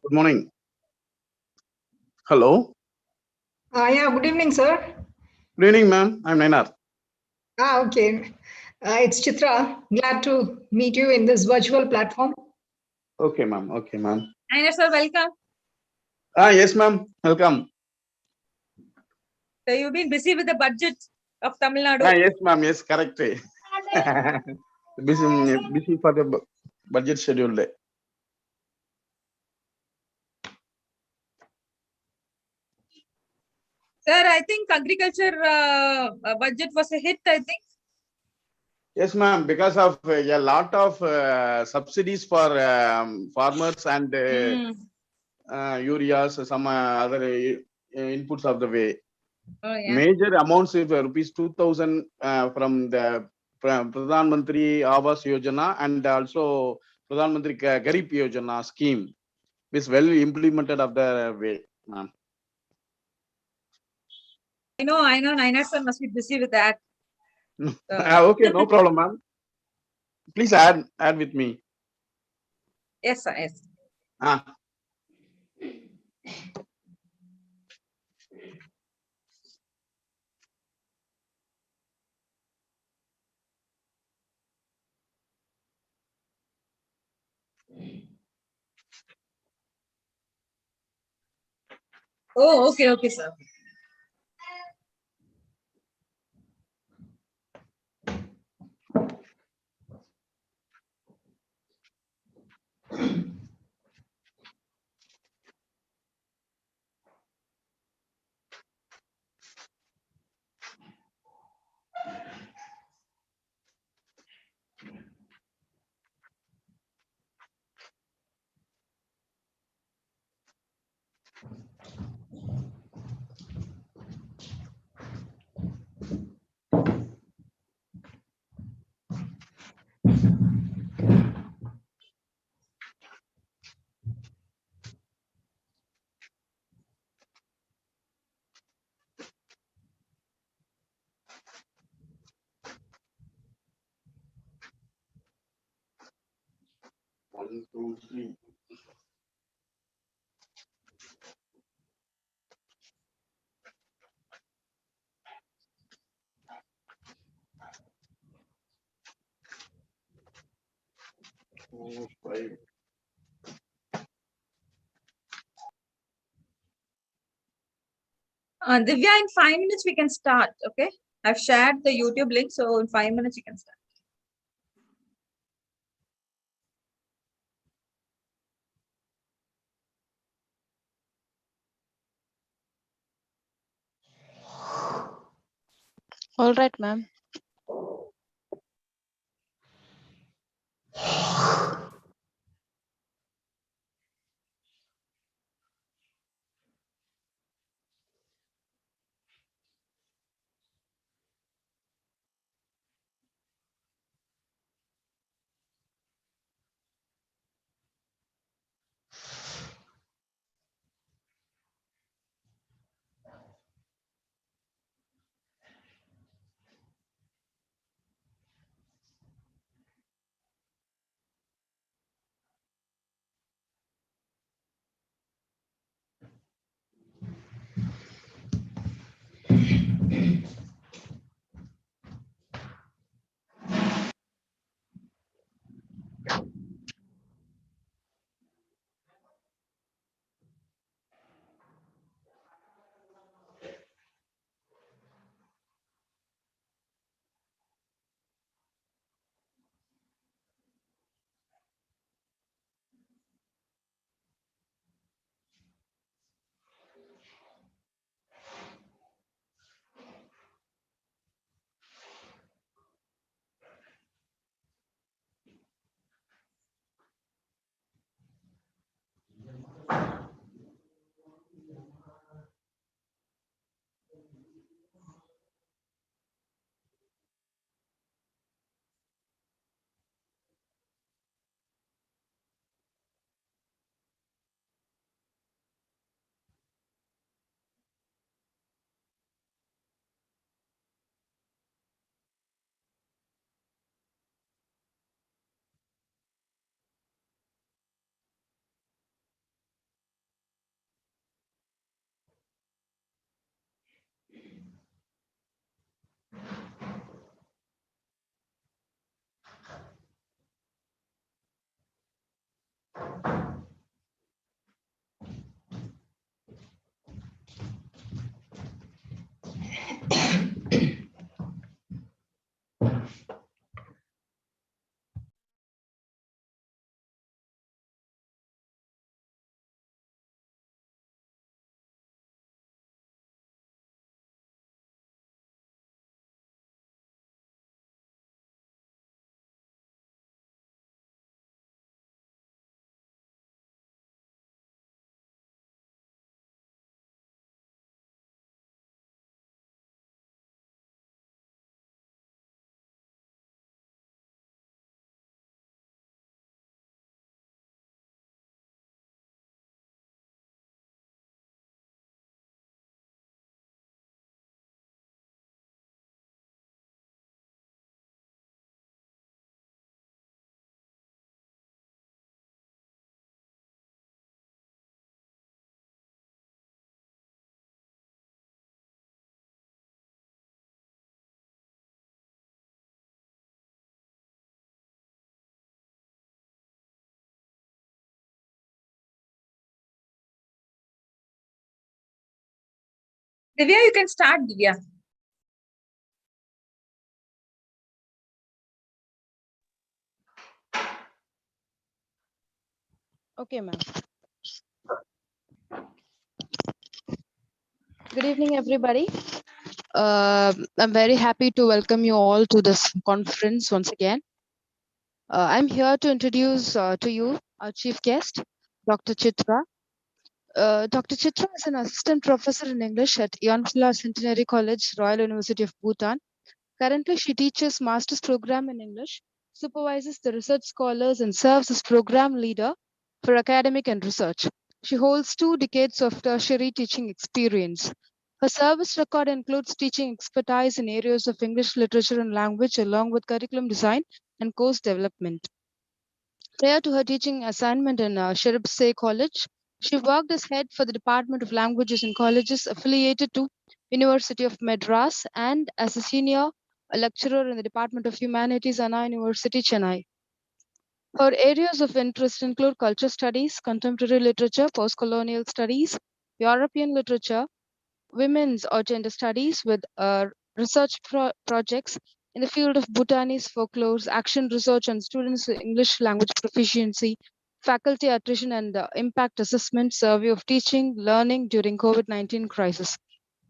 Good morning. Hello. Yeah, good evening, sir. Good evening, ma'am. I'm Nainar. Okay. It's Chitra. Glad to meet you in this virtual platform. Okay, ma'am. Okay, ma'am. Nainar sir, welcome. Yes, ma'am. Welcome. So you've been busy with the budget of Tamil Nadu. Yes, ma'am. Yes, correct. busy for the budget schedule day. Sir, I think agriculture budget was a hit, I think. Yes, ma'am. Because of a lot of subsidies for farmers and ureas, some other inputs of the way. Oh, yeah. Major amounts of rupees 2,000 from the Pradhan Mantri Awas Yojana and also Pradhan Mantri Garib Yojana scheme is well implemented of the way, ma'am. I know. Nainar sir must be busy with that. Okay, no problem, ma'am. Please add with me. Yes, sir. Yes. Oh, okay, sir. One, two, three. Four, five. Divya, in 5 minutes we can start. Okay, I've shared the YouTube link, so in 5 minutes you can start. All right, ma'am. Divya, you can start, Divya. Okay, ma'am. Good evening, everybody. I'm very happy to welcome you all to this conference once again. I'm here to introduce to you our chief guest, Dr. Chitra. Dr. Chitra is an assistant professor in English at Yanfla Centenary College, Royal University of Bhutan. Currently, she teaches master's program in English, supervises the research scholars, and serves as program leader for academic and research. She holds 2 decades of tertiary teaching experience. Her service record includes teaching expertise in areas of English literature and language, along with curriculum design and course development. Prior to her teaching assignment in Shirapsay College, she worked as head for the Department of Languages in colleges affiliated to University of Madras and as a senior lecturer in the Department of Humanities, Anna University, Chennai. Her areas of interest include culture studies, contemporary literature, post-colonial studies, European literature, women's or gender studies with research projects in the field of Bhutanese folklores, action research on students' English language proficiency, faculty attrition and impact assessment, survey of teaching, learning during COVID-19 crisis.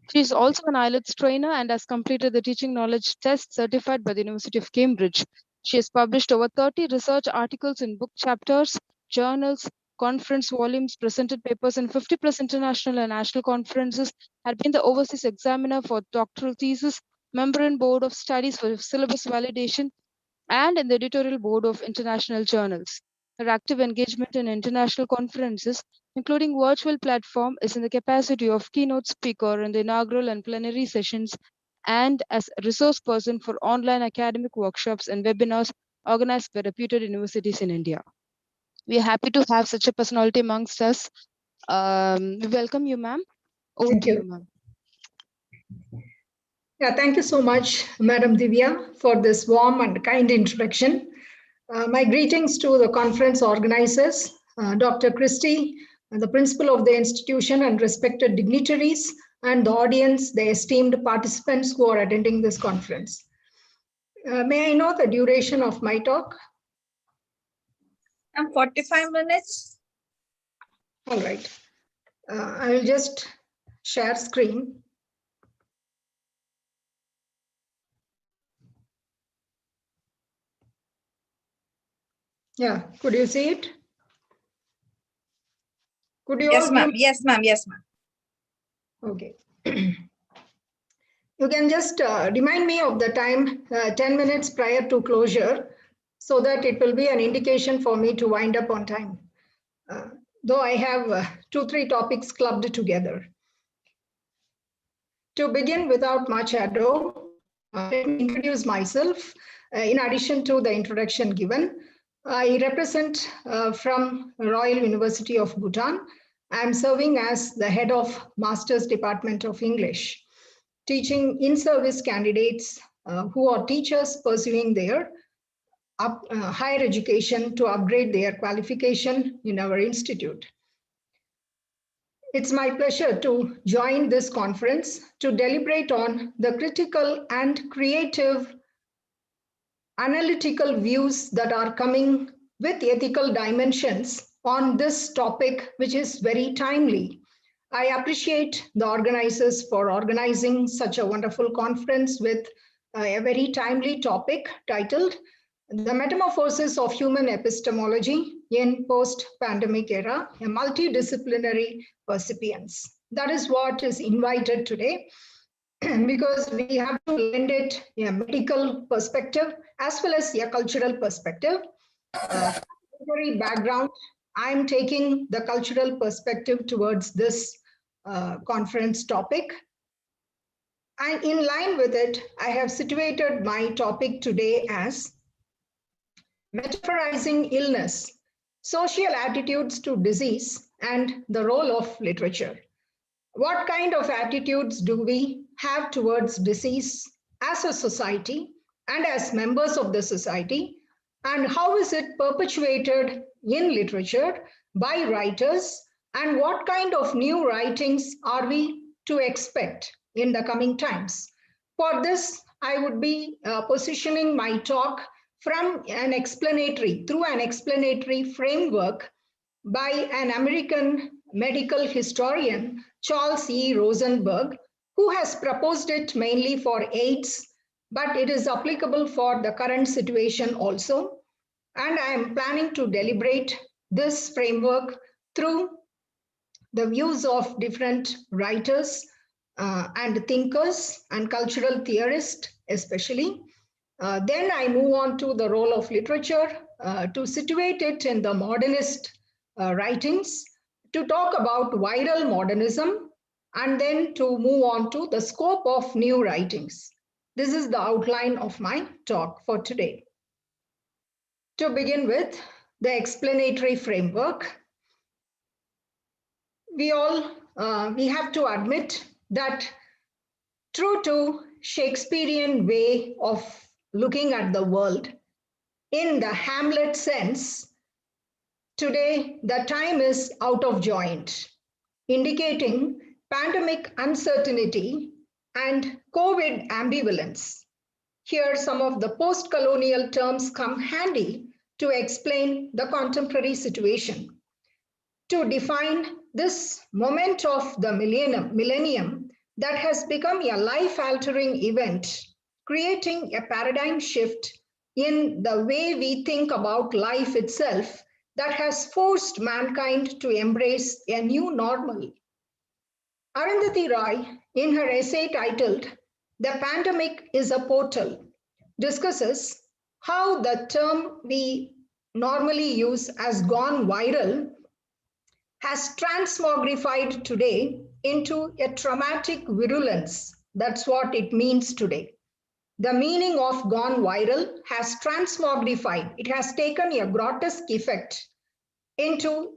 She is also an IELTS trainer and has completed the teaching knowledge test certified by the University of Cambridge. She has published over 30 research articles in book chapters, journals, conference volumes, presented papers in 50 plus international and national conferences, had been the overseas examiner for doctoral thesis, member in board of studies for syllabus validation, and in the editorial board of international journals. Her active engagement in international conferences, including virtual platform, is in the capacity of keynote speaker in the inaugural and plenary sessions and as a resource person for online academic workshops and webinars organized by reputed universities in India. We are happy to have such a personality amongst us. We welcome you, ma'am. Over Thank to you. you, ma'am. Yeah, thank you so much, Madam Divya, for this warm and kind introduction. My greetings to the conference organizers, Dr. Christie, the principal of the institution, and respected dignitaries, and the audience, the esteemed participants who are attending this conference. May I know the duration of my talk? 45 minutes. All right. I will just share screen. Yeah, could you see it? Could you Yes, all ma'am. give? Yes, ma'am. Yes, ma'am. Okay. You can just remind me of the time 10 minutes prior to closure so that it will be an indication for me to wind up on time. Though I have 2-3 topics clubbed together. To begin without much ado, let me introduce myself. In addition to the introduction given, I represent from Royal University of Bhutan. I'm serving as the head of Master's Department of English, teaching in-service candidates who are teachers pursuing their higher education to upgrade their qualification in our institute. It's my pleasure to join this conference to deliberate on the critical and creative analytical views that are coming with ethical dimensions on this topic, which is very timely. I appreciate the organizers for organizing such a wonderful conference with a very timely topic titled The Metamorphosis of Human Epistemology in Post-Pandemic Era, a Multidisciplinary Percipience. That is what is invited today, because we have to lend it a medical perspective as well as a cultural perspective. Very background, I'm taking the cultural perspective towards this conference topic. And in line with it, I have situated my topic today as Metaphorizing Illness, Social Attitudes to Disease and the Role of Literature. What kind of attitudes do we have towards disease as a society and as members of the society? And how is it perpetuated in literature by writers? And what kind of new writings are we to expect in the coming times? For this, I would be positioning my talk through an explanatory framework by an American medical historian, Charles E. Rosenberg, who has proposed it mainly for AIDS, but it is applicable for the current situation also. And I am planning to deliberate this framework through the views of different writers and thinkers and cultural theorists especially. Then I move on to the role of literature to situate it in the modernist writings, to talk about viral modernism, and then to move on to the scope of new writings. This is the outline of my talk for today. To begin with, the explanatory framework. We have to admit that true to Shakespearean way of looking at the world, in the Hamlet sense, today the time is out of joint, indicating pandemic uncertainty and COVID ambivalence. Here, some of the post-colonial terms come handy to explain the contemporary situation. To define this moment of the millennium that has become a life-altering event, creating a paradigm shift in the way we think about life itself that has forced mankind to embrace a new normal. Arundhati Roy, in her essay titled The Pandemic is a Portal, discusses how the term we normally use as gone viral has transmogrified today into a traumatic virulence. That's what it means today. The meaning of gone viral has transmogrified. It has taken a grotesque effect into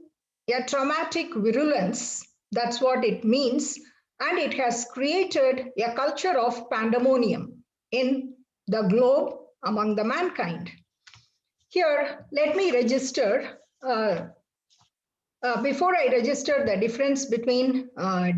a traumatic virulence. That's what it means. And it has created a culture of pandemonium in the globe among the mankind. Here, let me register, before I register the difference between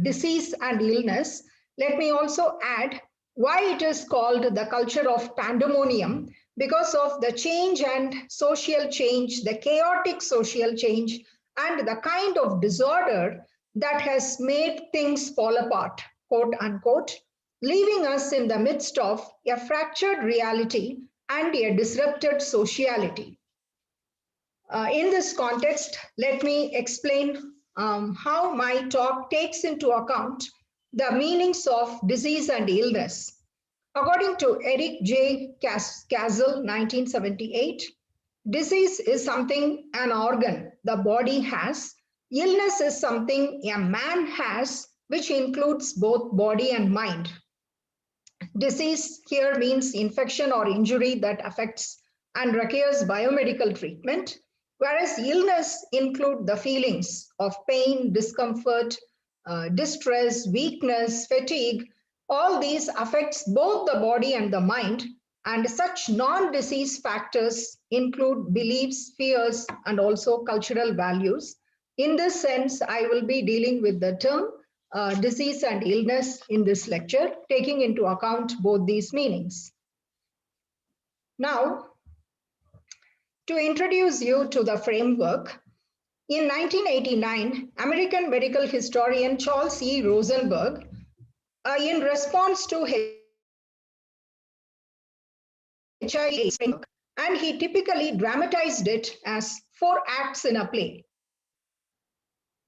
disease and illness, let me also add why it is called the culture of pandemonium, because of the change and social change, the chaotic social change, and the kind of disorder that has made things fall apart, quote unquote, leaving us in the midst of a fractured reality and a disrupted sociality. In this context, let me explain how my talk takes into account the meanings of disease and illness. According to Eric J. Castle, 1978, disease is something an organ the body has. Illness is something a man has, which includes both body and mind. Disease here means infection or injury that affects and requires biomedical treatment, whereas illness include the feelings of pain, discomfort, distress, weakness, fatigue. All these affects both the body and the mind, and such non-disease factors include beliefs, fears, and also cultural values. In this sense, I will be dealing with the term disease and illness in this lecture, taking into account both these meanings. Now, to introduce you to the framework, in 1989, American medical historian Charles E. Rosenberg, in response to HIV framework, and he typically dramatized it as 4 acts in a play.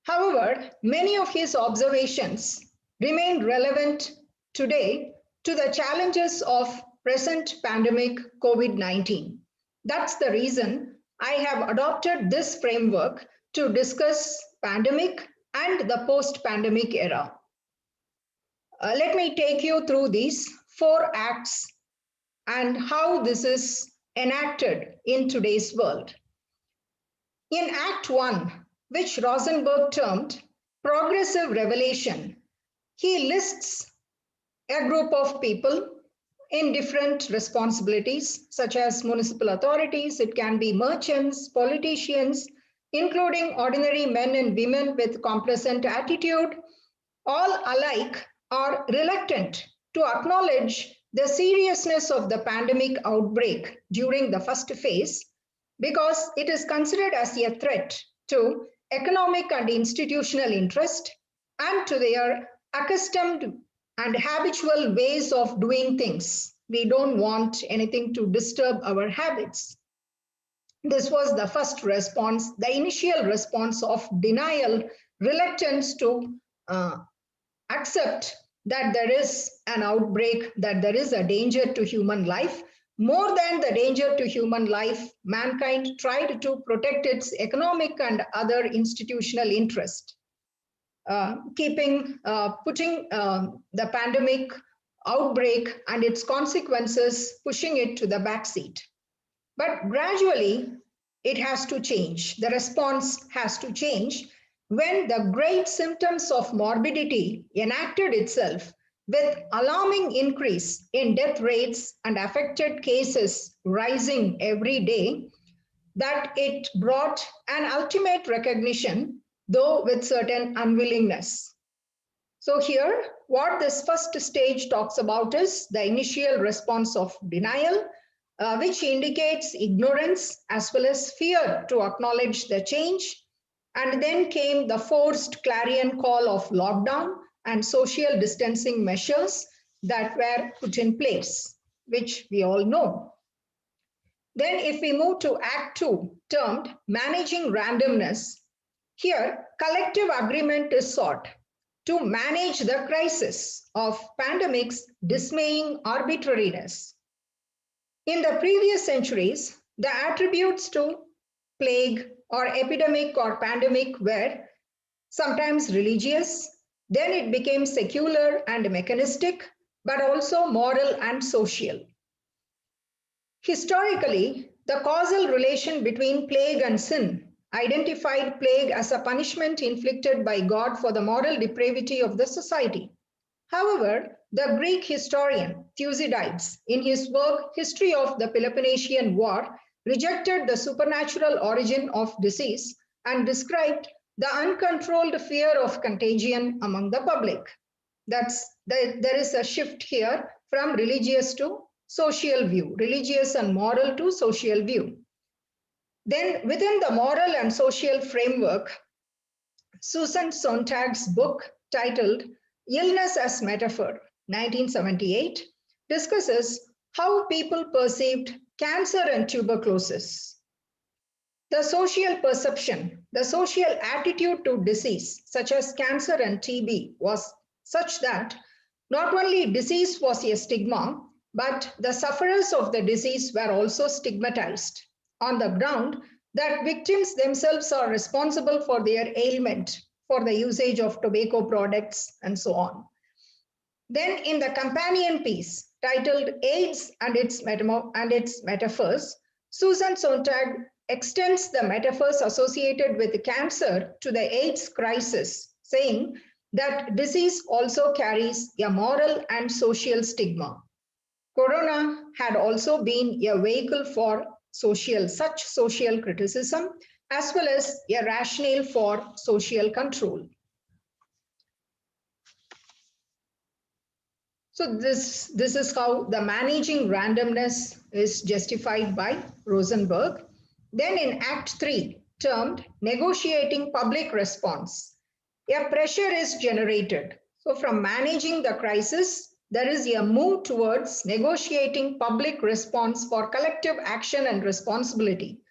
However, many of his observations remain relevant today to the challenges of present pandemic COVID-19. That's the reason I have adopted this framework to discuss pandemic and the post-pandemic era. Let me take you through these 4 acts and how this is enacted in today's world. In Act 1, which Rosenberg termed progressive revelation, he lists a group of people in different responsibilities, such as municipal authorities, it can be merchants, politicians, including ordinary men and women with complacent attitude, all alike are reluctant to acknowledge the seriousness of the pandemic outbreak during the first phase because it is considered as a threat to economic and institutional interest and to their accustomed and habitual ways of doing things. We don't want anything to disturb our habits. This was the first response, the initial response of denial, reluctance to accept that there is an outbreak, that there is a danger to human life. More than the danger to human life, mankind tried to protect its economic and other institutional interest, putting the pandemic outbreak and its consequences, pushing it to the backseat. But gradually, it has to change. The response has to change when the great symptoms of morbidity enacted itself with alarming increase in death rates and affected cases rising every day, that it brought an ultimate recognition, though with certain unwillingness. So here, what this first stage talks about is the initial response of denial, which indicates ignorance as well as fear to acknowledge the change. And then came the forced clarion call of lockdown and social distancing measures that were put in place, which we all know. Then if we move to Act 2, termed Managing Randomness, here collective agreement is sought to manage the crisis of pandemic's dismaying arbitrariness. In the previous centuries, the attributes to plague or epidemic or pandemic were sometimes religious, then it became secular and mechanistic, but also moral and social. Historically, the causal relation between plague and sin identified plague as a punishment inflicted by God for the moral depravity of the society. However, the Greek historian Thucydides, in his work History of the Peloponnesian War, rejected the supernatural origin of disease and described the uncontrolled fear of contagion among the public. There is a shift here from religious to social view, religious and moral to social view. Then within the moral and social framework, Susan Sontag's book titled Illness as Metaphor, 1978, discusses how people perceived cancer and tuberculosis. The social perception, the social attitude to disease, such as cancer and TB, was such that not only disease was a stigma, but the sufferers of the disease were also stigmatized on the ground that victims themselves are responsible for their ailment, for the usage of tobacco products, and so on. Then in the companion piece titled AIDS and its Metaphors, Susan Sontag extends the metaphors associated with cancer to the AIDS crisis, saying that disease also carries a moral and social stigma. Corona had also been a vehicle for such social criticism, as well as a rationale for social control. So this is how the managing randomness is justified by Rosenberg. Then in Act 3, termed negotiating public response, a pressure is generated. So from managing the crisis, there is a move towards negotiating public response for collective action and responsibility.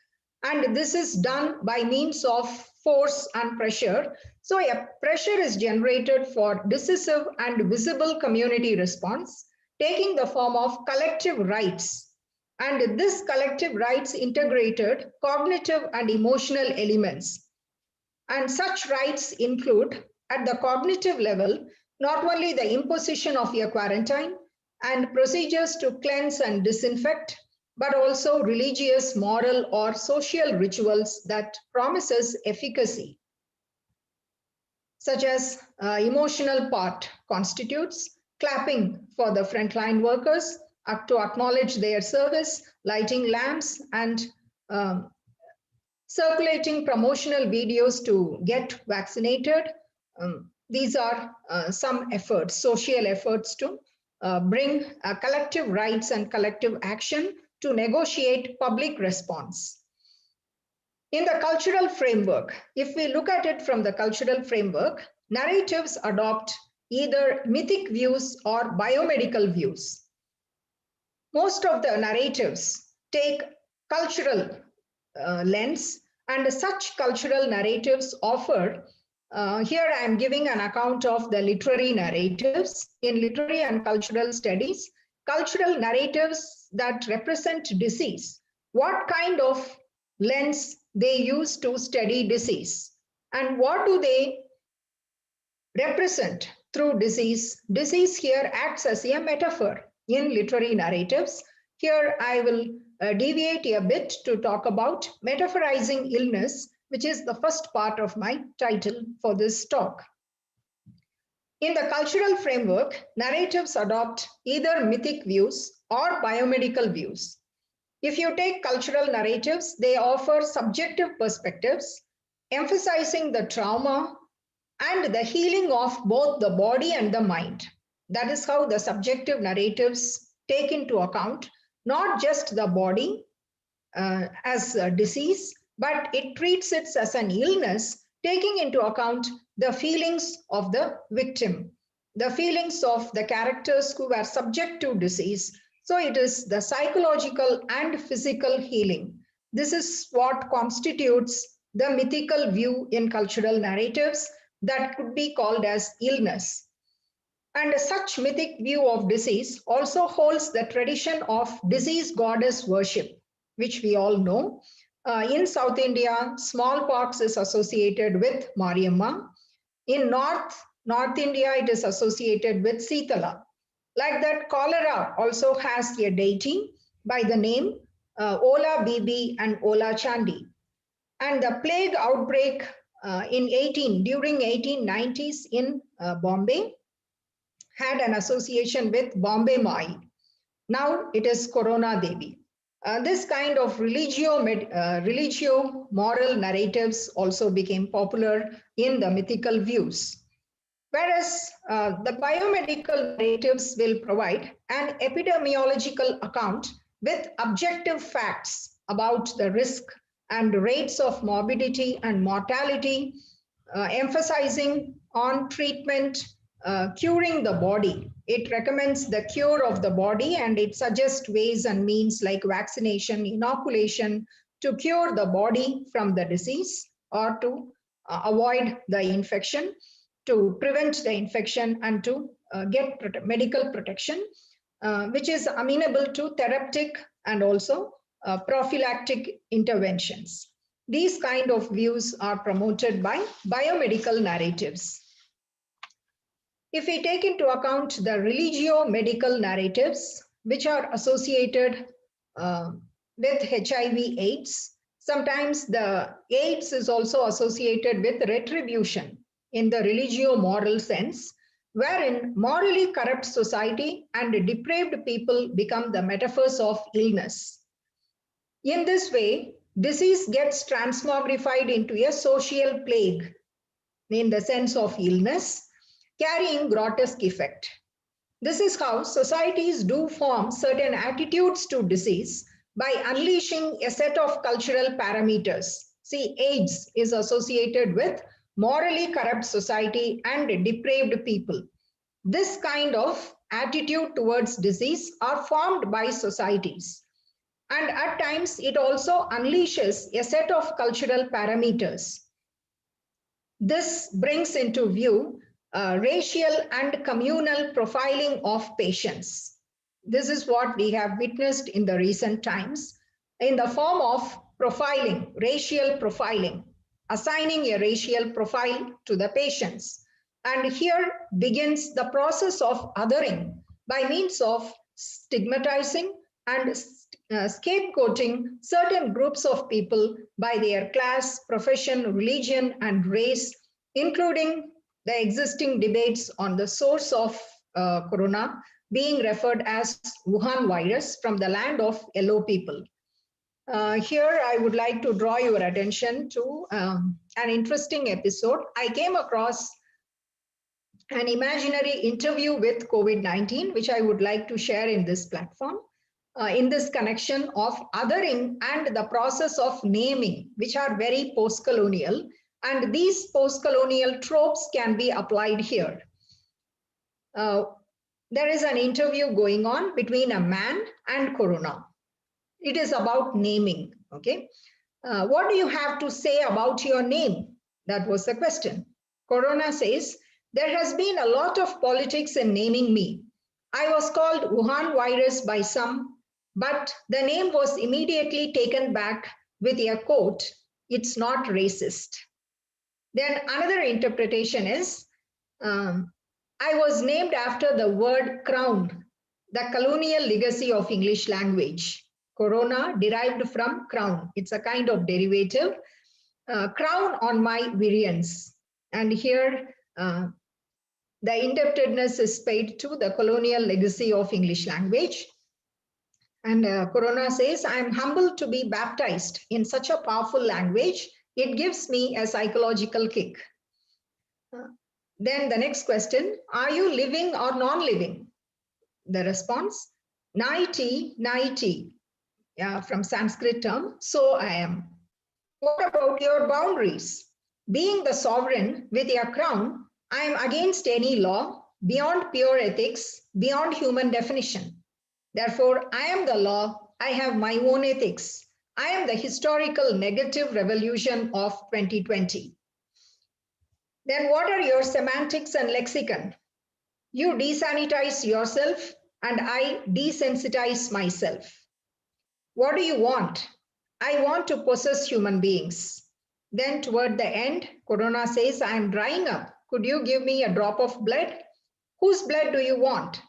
And this is done by means of force and pressure. So a pressure is generated for decisive and visible community response, taking the form of collective rights. And this collective rights integrated cognitive and emotional elements. And such rights include, at the cognitive level, not only the imposition of a quarantine and procedures to cleanse and disinfect, but also religious, moral, or social rituals that promises efficacy, such as emotional part constitutes clapping for the frontline workers to acknowledge their service, lighting lamps, and circulating promotional videos to get vaccinated. These are some efforts, social efforts to bring collective rights and collective action to negotiate public response. In the cultural framework, if we look at it from the cultural framework, narratives adopt either mythic views or biomedical views. Most of the narratives take cultural lens, and such cultural narratives offer, here I am giving an account of the literary narratives. In literary and cultural studies, cultural narratives that represent disease, what kind of lens they use to study disease, and what do they represent through disease. Disease here acts as a metaphor in literary narratives. Here I will deviate a bit to talk about metaphorizing illness, which is the first part of my title for this talk. In the cultural framework, narratives adopt either mythic views or biomedical views. If you take cultural narratives, they offer subjective perspectives, emphasizing the trauma and the healing of both the body and the mind. That is how the subjective narratives take into account not just the body as a disease, but it treats it as an illness, taking into account the feelings of the victim, the feelings of the characters who were subject to disease. So it is the psychological and physical healing. This is what constitutes the mythical view in cultural narratives that could be called as illness. And such mythic view of disease also holds the tradition of disease goddess worship, which we all know. In South India, smallpox is associated with Mariamma. In North India, it is associated with Sitala. Like that, cholera also has a deity by the name Ola Bibi and Ola Chandi. And the plague outbreak during 1890s in Bombay had an association with Bombay Mai. Now it is Corona Devi. This kind of religio-moral narratives also became popular in the mythical views. Whereas the biomedical narratives will provide an epidemiological account with objective facts about the risk and rates of morbidity and mortality, emphasizing on treatment, curing the body. It recommends the cure of the body, and it suggests ways and means like vaccination, inoculation to cure the body from the disease or to avoid the infection, to prevent the infection and to get medical protection, which is amenable to therapeutic and also prophylactic interventions. These kind of views are promoted by biomedical narratives. If we take into account the religio-medical narratives, which are associated with HIV/AIDS, sometimes the AIDS is also associated with retribution in the religio-moral sense, wherein morally corrupt society and depraved people become the metaphors of illness. In this way, disease gets transmogrified into a social plague in the sense of illness, carrying grotesque effect. This is how societies do form certain attitudes to disease by unleashing a set of cultural parameters. See, AIDS is associated with morally corrupt society and depraved people. This kind of attitude towards disease are formed by societies. And at times, it also unleashes a set of cultural parameters. This brings into view racial and communal profiling of patients. This is what we have witnessed in the recent times in the form of profiling, racial profiling, assigning a racial profile to the patients. And here begins the process of othering by means of stigmatizing and scapegoating certain groups of people by their class, profession, religion, and race, including the existing debates on the source of corona being referred as Wuhan virus from the land of yellow people. Here, I would like to draw your attention to an interesting episode. I came across an imaginary interview with COVID-19, which I would like to share in this platform, in this connection of othering and the process of naming, which are very post-colonial, and these post-colonial tropes can be applied here. There is an interview going on between a man and corona. It is about naming, okay? What do you have to say about your name? That was the question. Corona says, there has been a lot of politics in naming me. I was called Wuhan virus by some, but the name was immediately taken back with a quote, it's not racist. Then another interpretation is, I was named after the word crown, the colonial legacy of English language. Corona derived from crown. It's a kind of derivative. Crown on my variance. And here, the indebtedness is paid to the colonial legacy of English language. And Corona says, I'm humbled to be baptized in such a powerful language. It gives me a psychological kick. Then the next question, are you living or non-living? The response, naiti, naiti, from Sanskrit term, so I am. What about your boundaries? Being the sovereign with your crown, I am against any law, beyond pure ethics, beyond human definition. Therefore, I am the law, I have my own ethics. I am the historical negative revolution of 2020. Then what are your semantics and lexicon? You desanitize yourself and I desensitize myself. What do you want? I want to possess human beings. Then toward the end, Corona says, I am drying up. Could you give me a drop of blood? Whose blood do you want?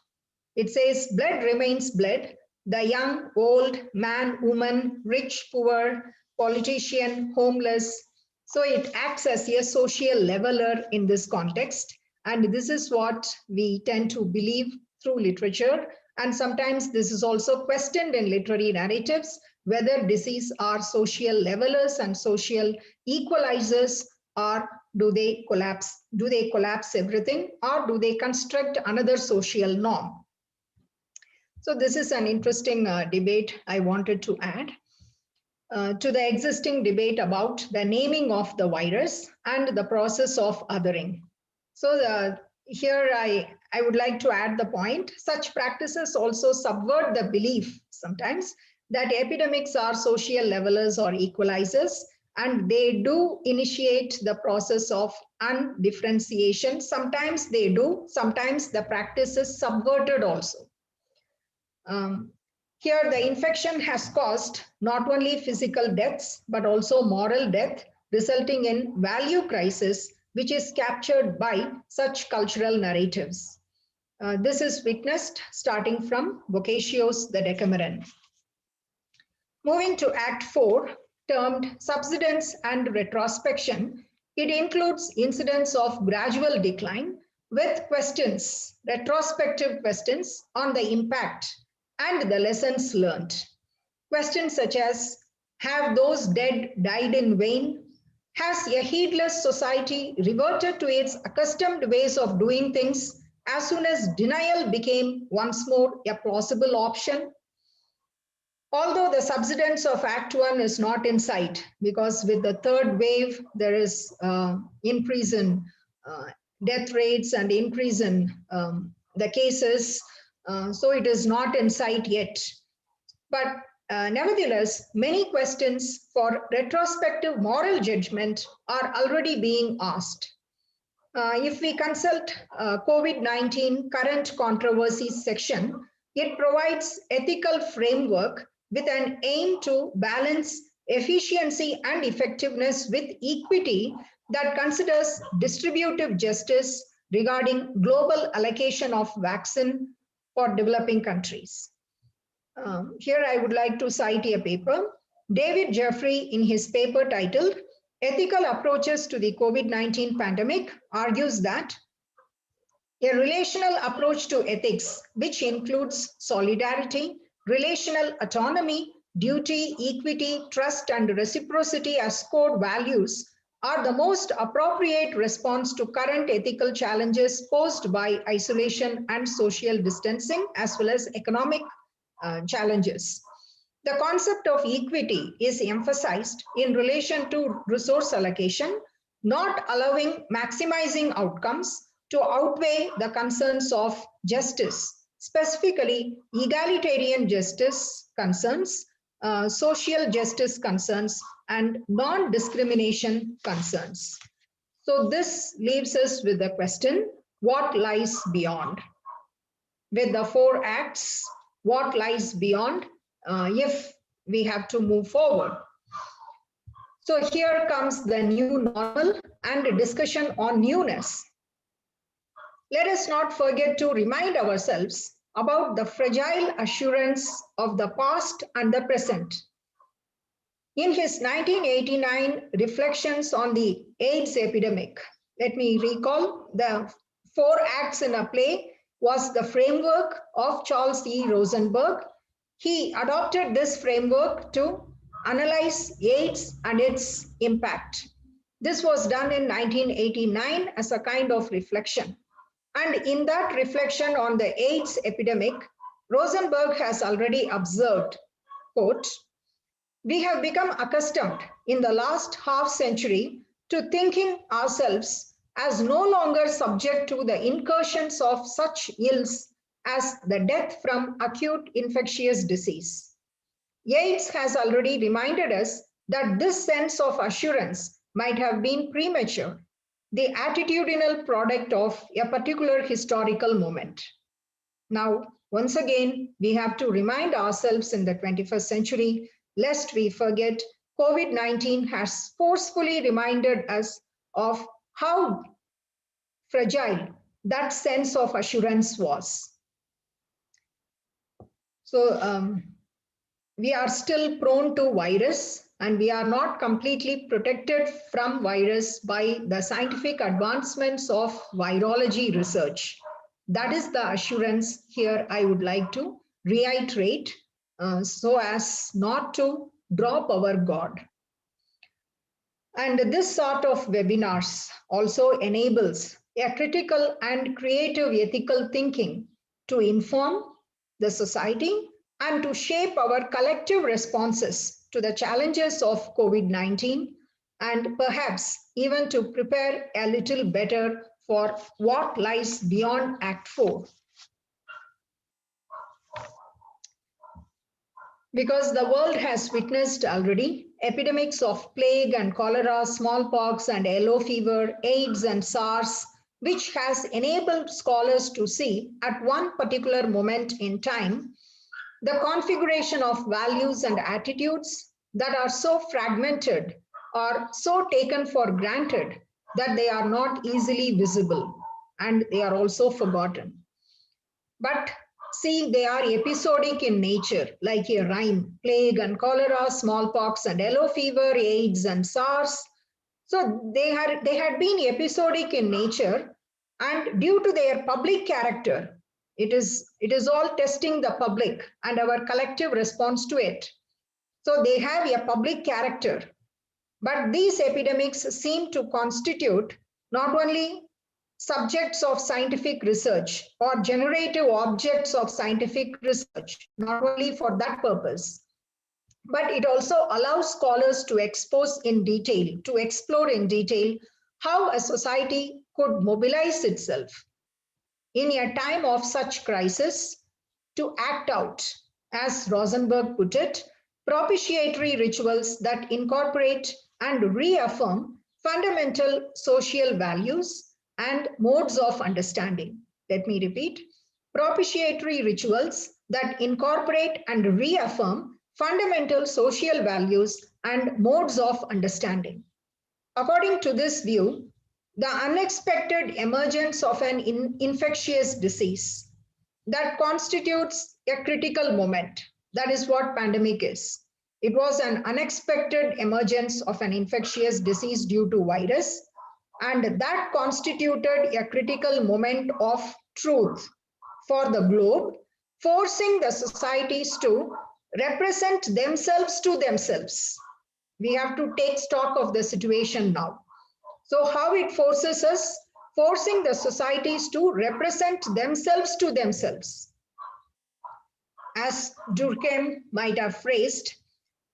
It says, blood remains blood. The young, old, man, woman, rich, poor, politician, homeless. So it acts as a social leveler in this context. And this is what we tend to believe through literature. And sometimes this is also questioned in literary narratives, whether disease are social levelers and social equalizers, or do they collapse everything, or do they construct another social norm? So this is an interesting debate I wanted to add to the existing debate about the naming of the virus and the process of othering. So here I would like to add the point, such practices also subvert the belief sometimes that epidemics are social levelers or equalizers, and they do initiate the process of undifferentiation. Sometimes they do, sometimes the practice is subverted also. Here the infection has caused not only physical deaths, but also moral death, resulting in value crisis, which is captured by such cultural narratives. This is witnessed starting from Boccaccio's The Decameron. Moving to Act 4, termed Subsidence and Retrospection, it includes incidents of gradual decline with questions, retrospective questions on the impact and the lessons learned. Questions such as, Have those dead died in vain? Has a heedless society reverted to its accustomed ways of doing things as soon as denial became once more a plausible option? Although the subsidence of Act 1 is not in sight, because with the third wave, there is increase in death rates and increase in the cases. So it is not in sight yet. But nevertheless, many questions for retrospective moral judgment are already being asked. If we consult COVID-19 current controversies section, it provides ethical framework with an aim to balance efficiency and effectiveness with equity that considers distributive justice regarding global allocation of vaccine for developing countries. Here I would like to cite a paper. David Jeffrey, in his paper titled Ethical Approaches to the COVID-19 Pandemic, argues that a relational approach to ethics, which includes solidarity, relational autonomy, duty, equity, trust, and reciprocity as core values, are the most appropriate response to current ethical challenges posed by isolation and social distancing, as well as economic challenges. The concept of equity is emphasized in relation to resource allocation, not allowing maximizing outcomes to outweigh the concerns of justice, specifically egalitarian justice concerns, social justice concerns, and non-discrimination concerns. So this leaves us with the question, what lies beyond? With the 4 acts, what lies beyond if we have to move forward? So here comes the new normal and a discussion on newness. Let us not forget to remind ourselves about the fragile assurance of the past and the present. In his 1989 reflections on the AIDS epidemic, let me recall the 4 acts in a play was the framework of Charles E. Rosenberg. He adopted this framework to analyze AIDS and its impact. This was done in 1989 as a kind of reflection. And in that reflection on the AIDS epidemic, Rosenberg has already observed, quote, "We have become accustomed in the last half century to thinking ourselves as no longer subject to the incursions of such ills as the death from acute infectious disease. Yates has already reminded us that this sense of assurance might have been premature, the attitudinal product of a particular historical moment. Now, once again, we have to remind ourselves in the 21st century, lest we forget, COVID-19 has forcefully reminded us of how fragile that sense of assurance was. So we are still prone to virus, and we are not completely protected from virus by the scientific advancements of virology research. That is the assurance here I would like to reiterate so as not to drop our guard. And this sort of webinars also enables a critical and creative ethical thinking to inform the society and to shape our collective responses to the challenges of COVID-19, and perhaps even to prepare a little better for what lies beyond Act 4. Because the world has witnessed already epidemics of plague and cholera, smallpox and yellow fever, AIDS and SARS, which has enabled scholars to see at one particular moment in time the configuration of values and attitudes that are so fragmented or so taken for granted that they are not easily visible, and they are also forgotten. But see, they are episodic in nature, like a rhyme: plague and cholera, smallpox and yellow fever, AIDS and SARS. So they had been episodic in nature, and due to their public character, it is all testing the public and our collective response to it. So they have a public character. But these epidemics seem to constitute not only subjects of scientific research or generative objects of scientific research, not only for that purpose, but it also allows scholars to expose in detail, to explore in detail how a society could mobilize itself in a time of such crisis to act out, as Rosenberg put it, propitiatory rituals that incorporate and reaffirm fundamental social values and modes of understanding. Let me repeat, propitiatory rituals that incorporate and reaffirm fundamental social values and modes of understanding. According to this view, the unexpected emergence of an infectious disease that constitutes a critical moment. That is what pandemic is. It was an unexpected emergence of an infectious disease due to virus, and that constituted a critical moment of truth for the globe, forcing the societies to represent themselves to themselves. We have to take stock of the situation now. So how it forces us, forcing the societies to represent themselves to themselves. As Durkheim might have phrased,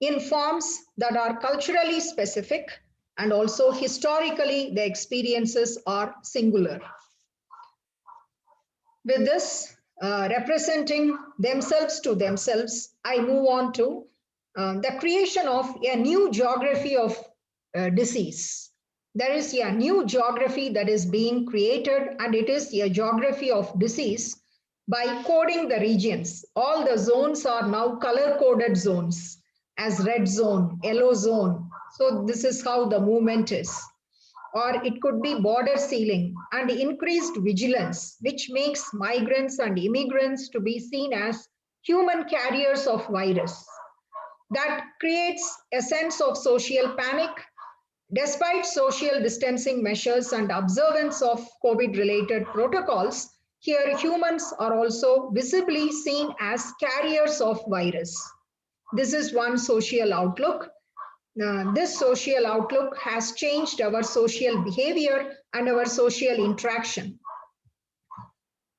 in forms that are culturally specific and also historically the experiences are singular. With this, representing themselves to themselves, I move on to the creation of a new geography of disease. There is a new geography that is being created, and it is a geography of disease by coding the regions. All the zones are now color-coded zones as red zone, yellow zone. So this is how the movement is. Or it could be border sealing and increased vigilance, which makes migrants and immigrants to be seen as human carriers of virus. That creates a sense of social panic. Despite social distancing measures and observance of COVID-related protocols, here humans are also visibly seen as carriers of virus. This is one social outlook. This social outlook has changed our social behavior and our social interaction.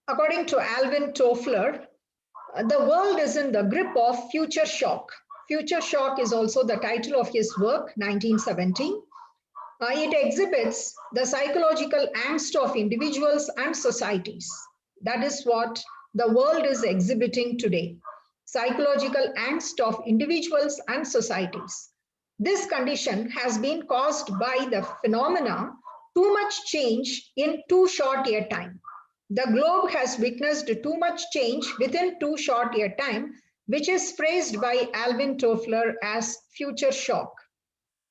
According to Alvin Toffler, the world is in the grip of future shock. Future shock is also the title of his work, 1917. It exhibits the psychological angst of individuals and societies. That is what the world is exhibiting today. Psychological angst of individuals and societies. This condition has been caused by the phenomena too much change in too short a time. The globe has witnessed too much change within too short a time, which is phrased by Alvin Toffler as future shock.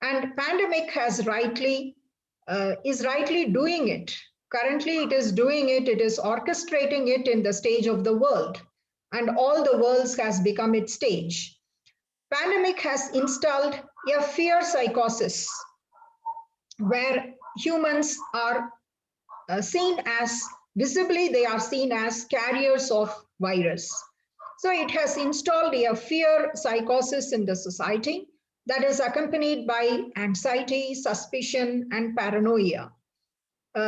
And pandemic has is rightly doing it. Currently, it is doing it. It is orchestrating it in the stage of the world, and all the worlds has become its stage. Pandemic has installed a fear psychosis where humans are seen as, visibly they are seen as carriers of virus. So it has installed a fear psychosis in the society that is accompanied by anxiety, suspicion, and paranoia.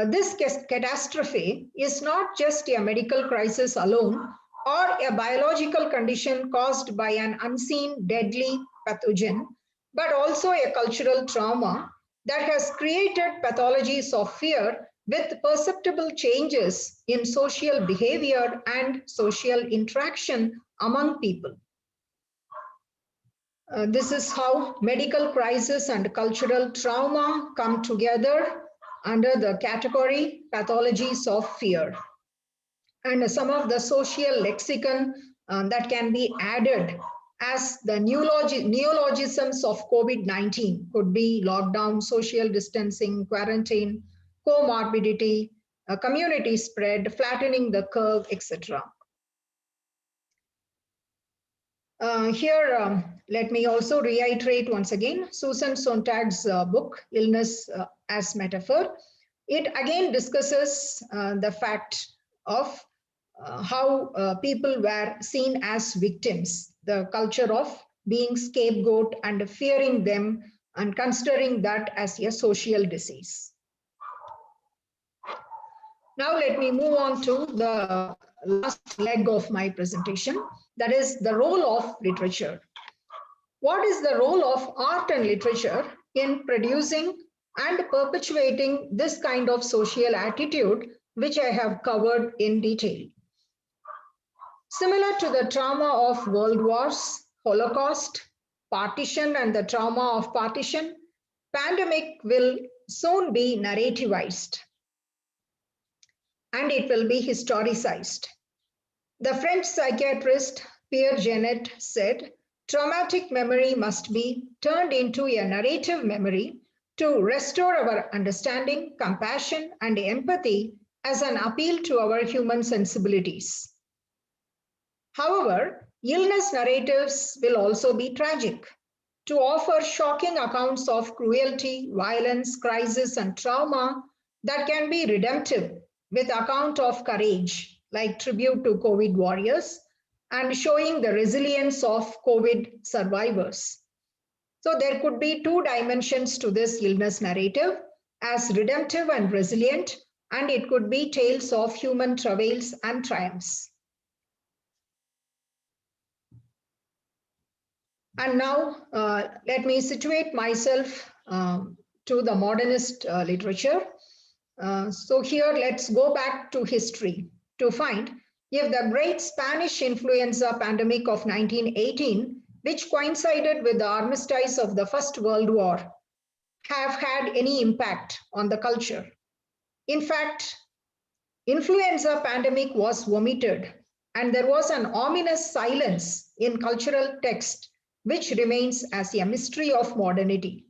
This catastrophe is not just a medical crisis alone or a biological condition caused by an unseen deadly pathogen, but also a cultural trauma that has created pathologies of fear with perceptible changes in social behavior and social interaction among people. This is how medical crisis and cultural trauma come together under the category pathologies of fear. And some of the social lexicon that can be added as the neologisms of COVID-19 could be lockdown, social distancing, quarantine, comorbidity, community spread, flattening the curve, etc. Here, let me also reiterate once again Susan Sontag's book, Illness as Metaphor. It again discusses the fact of how people were seen as victims, the culture of being scapegoat and fearing them and considering that as a social disease. Now let me move on to the last leg of my presentation, that is the role of literature. What is the role of art and literature in producing and perpetuating this kind of social attitude, which I have covered in detail? Similar to the trauma of world wars, Holocaust, partition and the trauma of partition, pandemic will soon be narrativized and it will be historicized. The French psychiatrist Pierre Janet said, traumatic memory must be turned into a narrative memory to restore our understanding, compassion, and empathy as an appeal to our human sensibilities. However, illness narratives will also be tragic. To offer shocking accounts of cruelty, violence, crisis, and trauma that can be redemptive with account of courage, like tribute to COVID warriors, and showing the resilience of COVID survivors. So there could be two dimensions to this illness narrative, as redemptive and resilient, and it could be tales of human travails and triumphs. And now let me situate myself to the modernist literature. So here let's go back to history to find if the great Spanish influenza pandemic of 1918, which coincided with the armistice of the First World War, have had any impact on the culture. In fact, influenza pandemic was omitted and there was an ominous silence in cultural text which remains as a mystery of modernity.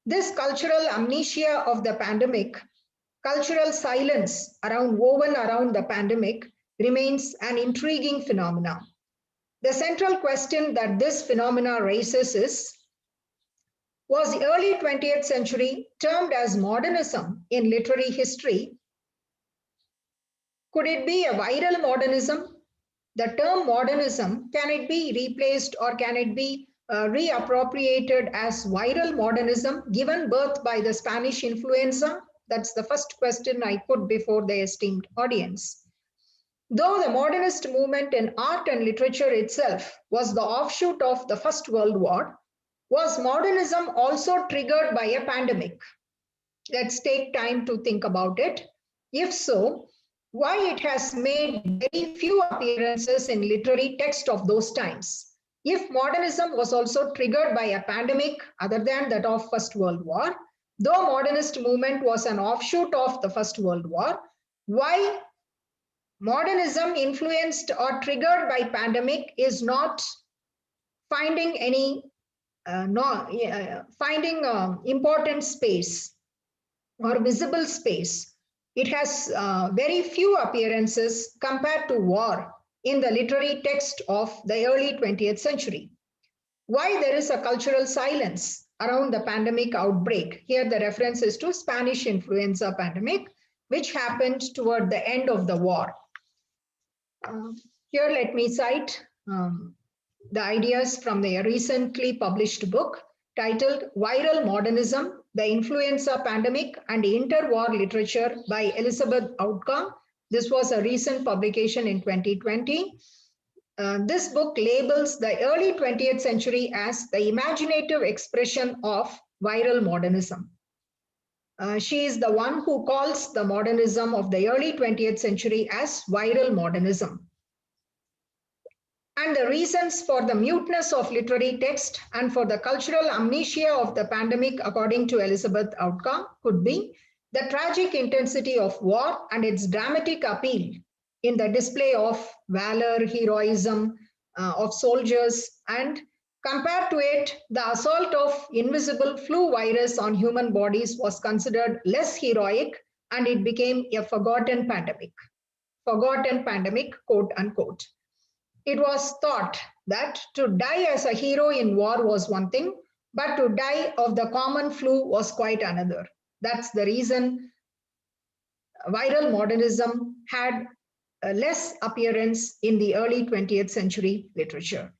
This cultural amnesia of the pandemic, cultural silence woven around the pandemic, remains an intriguing phenomenon. The central question that this phenomena raises is, was the early 20th century termed as modernism in literary history? Could it be a viral modernism? The term modernism, can it be replaced or can it be reappropriated as viral modernism given birth by the Spanish influenza? That's the first question I put before the esteemed audience. Though the modernist movement in art and literature itself was the offshoot of the First World War, was modernism also triggered by a pandemic? Let's take time to think about it. If so, why it has made very few appearances in literary text of those times? If modernism was also triggered by a pandemic other than that of First World War, though modernist movement was an offshoot of the First World War, why modernism influenced or triggered by pandemic is not finding any important space or visible space? It has very few appearances compared to war in the literary text of the early 20th century. Why there is a cultural silence around the pandemic outbreak? Here the reference is to Spanish influenza pandemic, which happened toward the end of the war. Here let me cite the ideas from the recently published book titled Viral Modernism, the Influenza Pandemic and Interwar Literature by Elizabeth Outcome. This was a recent publication in 2020. This book labels the early 20th century as the imaginative expression of viral modernism. She is the one who calls the modernism of the early 20th century as viral modernism. And the reasons for the muteness of literary text and for the cultural amnesia of the pandemic, according to Elizabeth Outcome, could be the tragic intensity of war and its dramatic appeal in the display of valor, heroism of soldiers, and compared to it, the assault of invisible flu virus on human bodies was considered less heroic and it became a forgotten pandemic, quote unquote. It was thought that to die as a hero in war was one thing, but to die of the common flu was quite another. That's the reason viral modernism had less appearance in the early 20th century literature.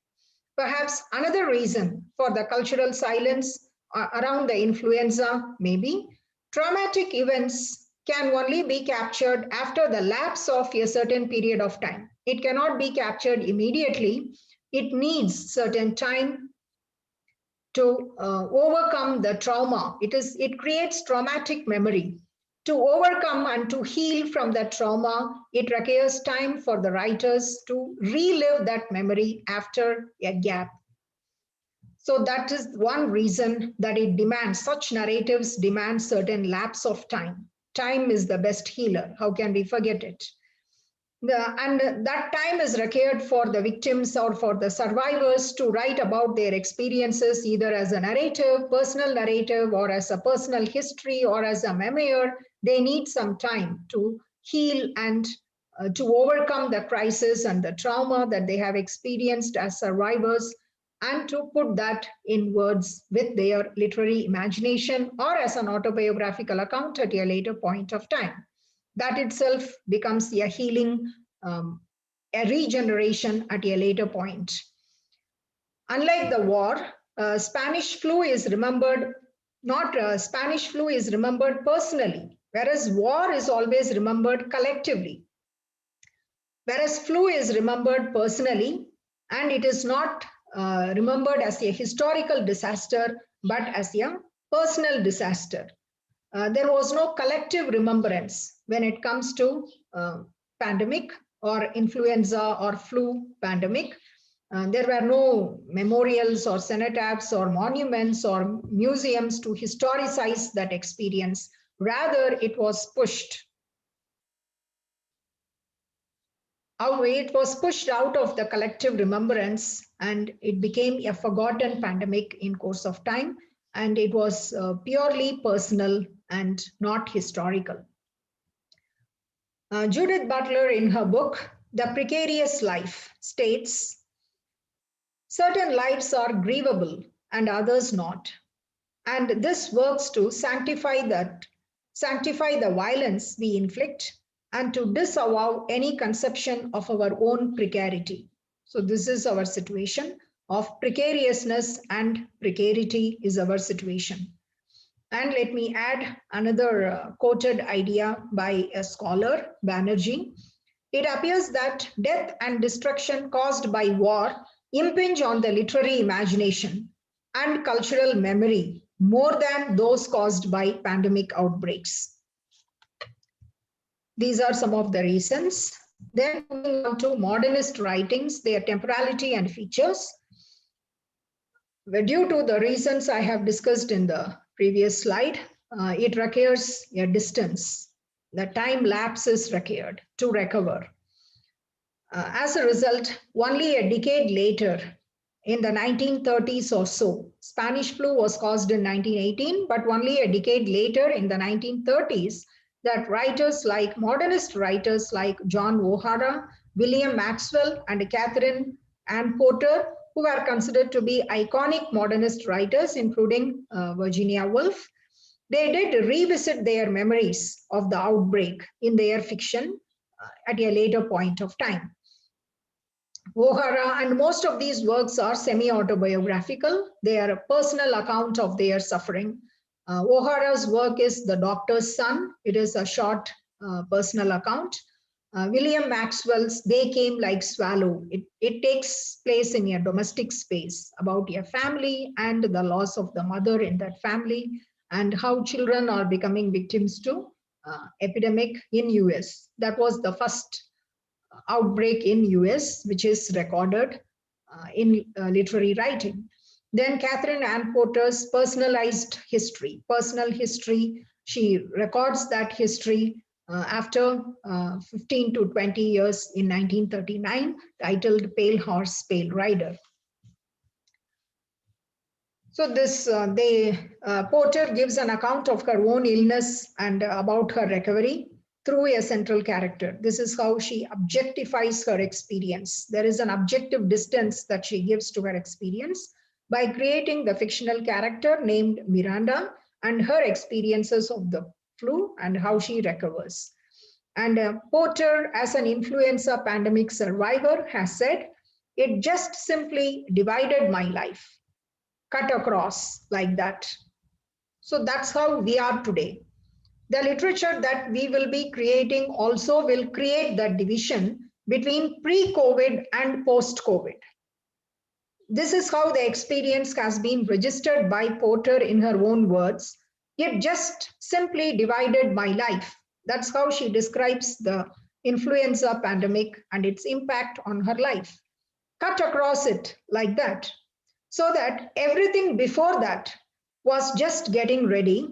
Perhaps another reason for the cultural silence around the influenza may be traumatic events can only be captured after the lapse of a certain period of time. It cannot be captured immediately. It needs certain time to overcome the trauma. It creates traumatic memory. To overcome and to heal from that trauma, it requires time for the writers to relive that memory after a gap. So that is one reason that it demands, such narratives demand certain lapse of time. Time is the best healer. How can we forget it? And that time is required for the victims or for the survivors to write about their experiences, either as a narrative, personal narrative, or as a personal history, or as a memoir. They need some time to heal and to overcome the crisis and the trauma that they have experienced as survivors, and to put that in words with their literary imagination or as an autobiographical account at a later point of time. That itself becomes a healing, a regeneration at a later point. Unlike the war, Spanish flu is remembered, Spanish flu is remembered personally, whereas war is always remembered collectively. Whereas flu is remembered personally, and it is not remembered as a historical disaster, but as a personal disaster. There was no collective remembrance when it comes to pandemic or influenza or flu pandemic. There were no memorials or cenotaphs or monuments or museums to historicize that experience. Rather, it was pushed away. It was pushed out of the collective remembrance, and it became a forgotten pandemic in course of time. And it was purely personal and not historical. Judith Butler, in her book, The Precarious Life, states, certain lives are grievable and others not. And this works to sanctify the violence we inflict and to disavow any conception of our own precarity. So this is our situation of precariousness, and precarity is our situation. And let me add another quoted idea by a scholar, Banerjee. It appears that death and destruction caused by war impinge on the literary imagination and cultural memory more than those caused by pandemic outbreaks. These are some of the reasons. Then moving on to modernist writings, their temporality and features. Due to the reasons I have discussed in the previous slide, it requires a distance. The time lapse is required to recover. As a result, only a decade later, in the 1930s or so, Spanish flu was caused in 1918, but only a decade later in the 1930s, that writers like modernist writers like John O'Hara, William Maxwell, and Catherine Ann Porter, who are considered to be iconic modernist writers, including Virginia Woolf, they did revisit their memories of the outbreak in their fiction at a later point of time. O'Hara, and most of these works are semi-autobiographical. They are a personal account of their suffering. O'Hara's work is The Doctor's Son. It is a short personal account. William Maxwell's They Came Like Swallow. It takes place in a domestic space about a family and the loss of the mother in that family, and how children are becoming victims to epidemic in US. That was the first outbreak in US, which is recorded in literary writing. Then Catherine Ann Porter's personalized history. Personal history, she records that history after 15 to 20 years in 1939, titled Pale Horse, Pale Rider. So this, Porter gives an account of her own illness and about her recovery through a central character. This is how she objectifies her experience. There is an objective distance that she gives to her experience by creating the fictional character named Miranda and her experiences of the flu and how she recovers. And Porter, as an influenza pandemic survivor, has said, It just simply divided my life, cut across like that. So that's how we are today. The literature that we will be creating also will create that division between pre-COVID and post-COVID. This is how the experience has been registered by Porter in her own words. It just simply divided my life. That's how she describes the influenza pandemic and its impact on her life. Cut across it like that, so that everything before that was just getting ready.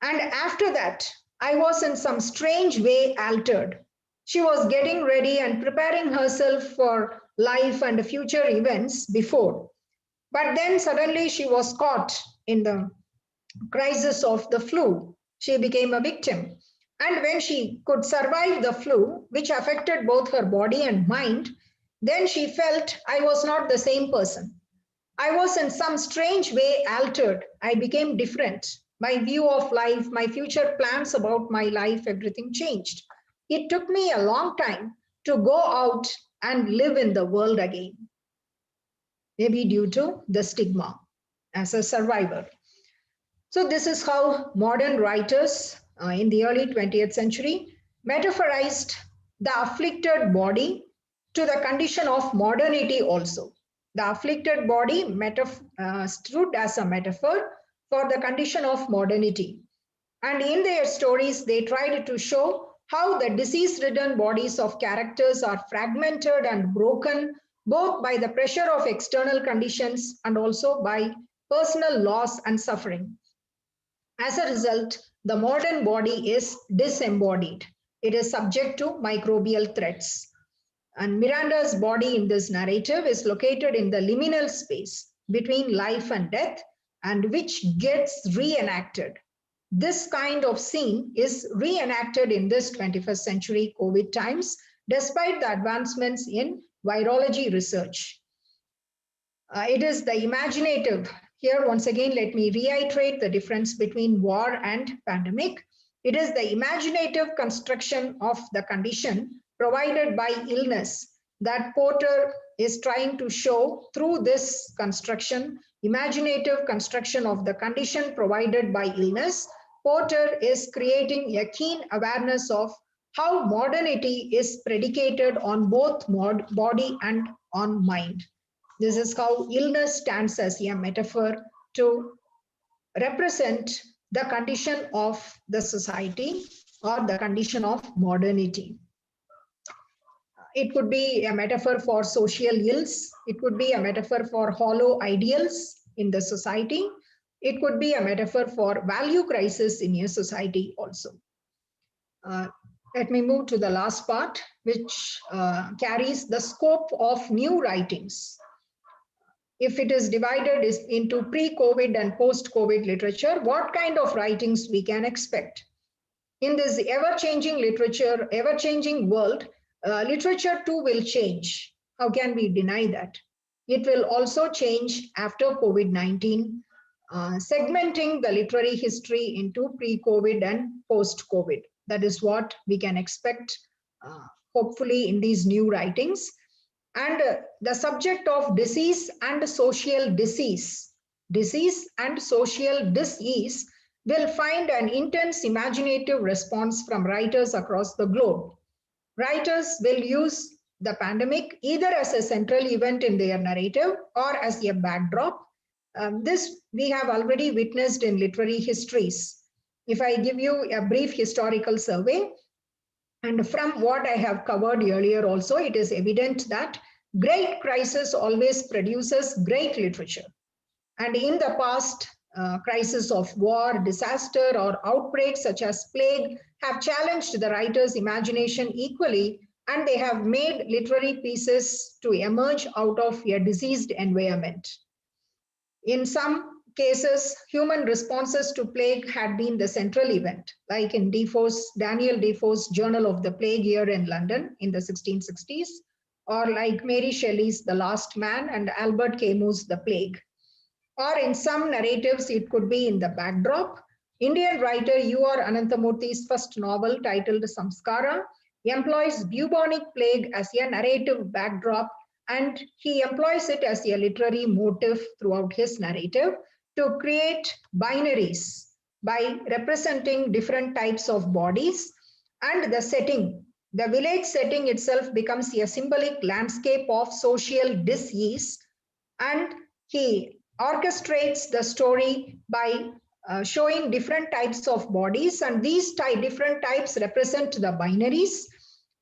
And after that, I was in some strange way altered. She was getting ready and preparing herself for life and future events before. But then suddenly she was caught in the crisis of the flu. She became a victim. And when she could survive the flu, which affected both her body and mind, then she felt I was not the same person. I was in some strange way altered. I became different. My view of life, my future plans about my life, everything changed. It took me a long time to go out and live in the world again, maybe due to the stigma as a survivor. So this is how modern writers in the early 20th century metaphorized the afflicted body to the condition of modernity also. The afflicted body stood as a metaphor for the condition of modernity. And in their stories, they tried to show how the disease-ridden bodies of characters are fragmented and broken both by the pressure of external conditions and also by personal loss and suffering. As a result, the modern body is disembodied. It is subject to microbial threats. And Miranda's body in this narrative is located in the liminal space between life and death, and which gets reenacted. This kind of scene is reenacted in this 21st century COVID times, despite the advancements in virology research. It is the imaginative. Here, once again, let me reiterate the difference between war and pandemic. It is the imaginative construction of the condition provided by illness that Porter is trying to show through this construction, imaginative construction of the condition provided by illness. Porter is creating a keen awareness of how modernity is predicated on both body and on mind. This is how illness stands as a metaphor to represent the condition of the society or the condition of modernity. It could be a metaphor for social ills. It could be a metaphor for hollow ideals in the society. It could be a metaphor for value crisis in a society also. Let me move to the last part, which carries the scope of new writings. If it is divided into pre-COVID and post-COVID literature, what kind of writings we can expect? In this ever-changing literature, ever-changing world, literature too will change. How can we deny that? It will also change after COVID-19, segmenting the literary history into pre-COVID and post-COVID. That is what we can expect, hopefully, in these new writings. And the subject of disease and social disease will find an intense imaginative response from writers across the globe. Writers will use the pandemic either as a central event in their narrative or as a backdrop. This we have already witnessed in literary histories. If I give you a brief historical survey, and from what I have covered earlier also, it is evident that great crisis always produces great literature. And in the past, crises of war, disaster, or outbreaks such as plague have challenged the writer's imagination equally, and they have made literary pieces to emerge out of a diseased environment. In some cases, human responses to plague had been the central event, like in Daniel Defoe's Journal of the Plague Year in London in the 1660s, or like Mary Shelley's The Last Man and Albert Camus' The Plague. Or in some narratives, it could be in the backdrop. Indian writer U.R. Ananthamurthy's first novel titled Samskara employs bubonic plague as a narrative backdrop and he employs it as a literary motif throughout his narrative to create binaries by representing different types of bodies, and the setting. The village setting itself becomes a symbolic landscape of social dis-ease, and he orchestrates the story by showing different types of bodies, and these different types represent the binaries: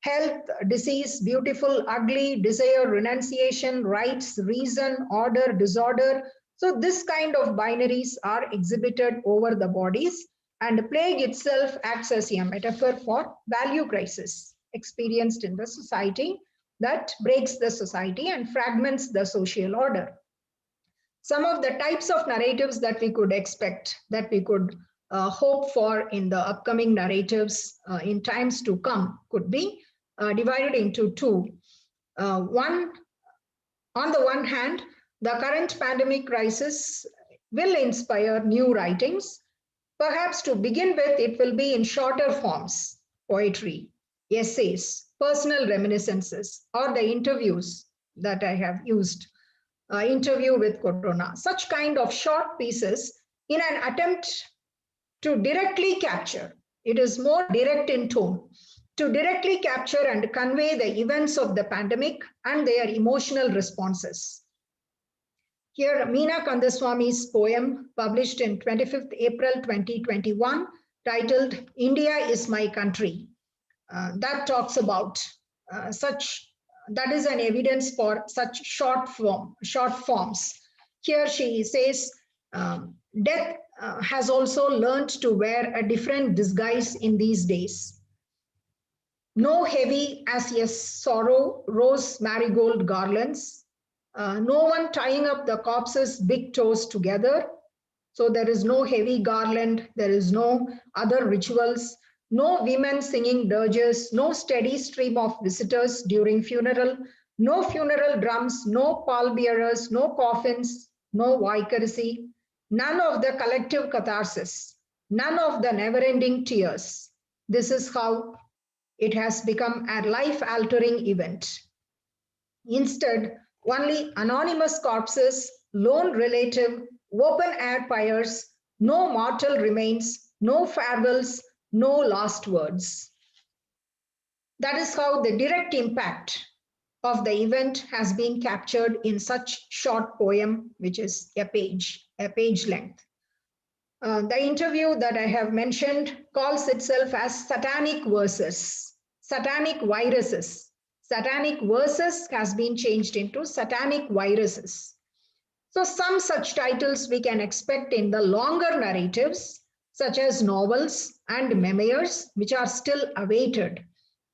health, disease, beautiful, ugly, desire, renunciation, rights, reason, order, disorder. So this kind of binaries are exhibited over the bodies, and plague itself acts as a metaphor for value crisis experienced in the society that breaks the society and fragments the social order. Some of the types of narratives that we could expect, that we could hope for in the upcoming narratives in times to come could be divided into two. One, on the one hand, the current pandemic crisis will inspire new writings. Perhaps to begin with, it will be in shorter forms: poetry, essays, personal reminiscences, or the interviews that I have used. Interview with Corona, such kind of short pieces in an attempt to directly capture, it is more direct in tone, to directly capture and convey the events of the pandemic and their emotional responses. Here, Meena Kandaswamy's poem, published in 25th April 2021, titled "India is My Country," that talks about that is an evidence for such short forms. Here she says, death has also learned to wear a different disguise in these days. No heavy as a sorrow rose marigold garlands, no one tying up the corpse's big toes together. So there is no heavy garland, there is no other rituals, no women singing dirges, no steady stream of visitors during funeral, no funeral drums, no pallbearers, no coffins, no vicaricy, none of the collective catharsis, none of the never-ending tears. This is how it has become a life-altering event. Instead, only anonymous corpses, lone relative, open-air pyres, no mortal remains, no farewells, no last words. That is how the direct impact of the event has been captured in such short poem, which is a page length. The interview that I have mentioned calls itself as Satanic Verses, Satanic Viruses. Satanic Verses has been changed into Satanic Viruses. So some such titles we can expect in the longer narratives, such as novels and memoirs, which are still awaited.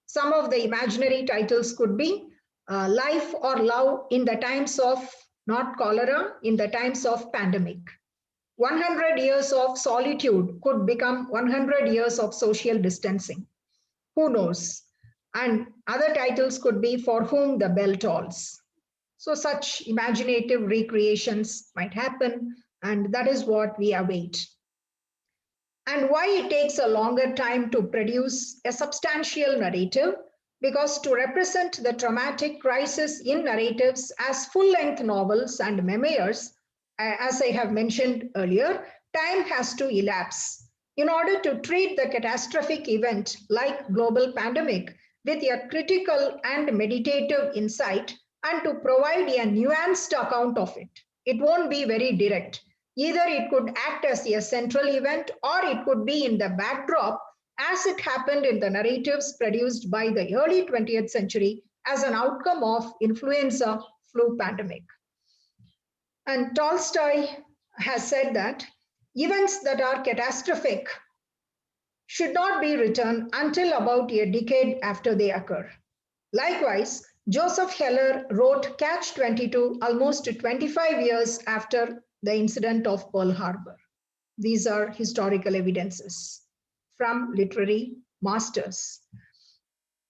Some of the imaginary titles could be Life or Love in the Times of not cholera, in the times of pandemic. 100 years of solitude could become 100 years of social distancing. Who knows? And other titles could be For Whom the Bell Tolls. So such imaginative recreations might happen, and that is what we await. And why it takes a longer time to produce a substantial narrative? Because to represent the traumatic crisis in narratives as full-length novels and memoirs, as I have mentioned earlier, time has to elapse. In order to treat the catastrophic event like global pandemic with a critical and meditative insight and to provide a nuanced account of it, it won't be very direct. Either it could act as a central event or it could be in the backdrop as it happened in the narratives produced by the early 20th century as an outcome of influenza flu pandemic. And Tolstoy has said that events that are catastrophic should not be written until about a decade after they occur. Likewise, Joseph Heller wrote Catch-22 almost 25 years after the incident of Pearl Harbor. These are historical evidences from literary masters.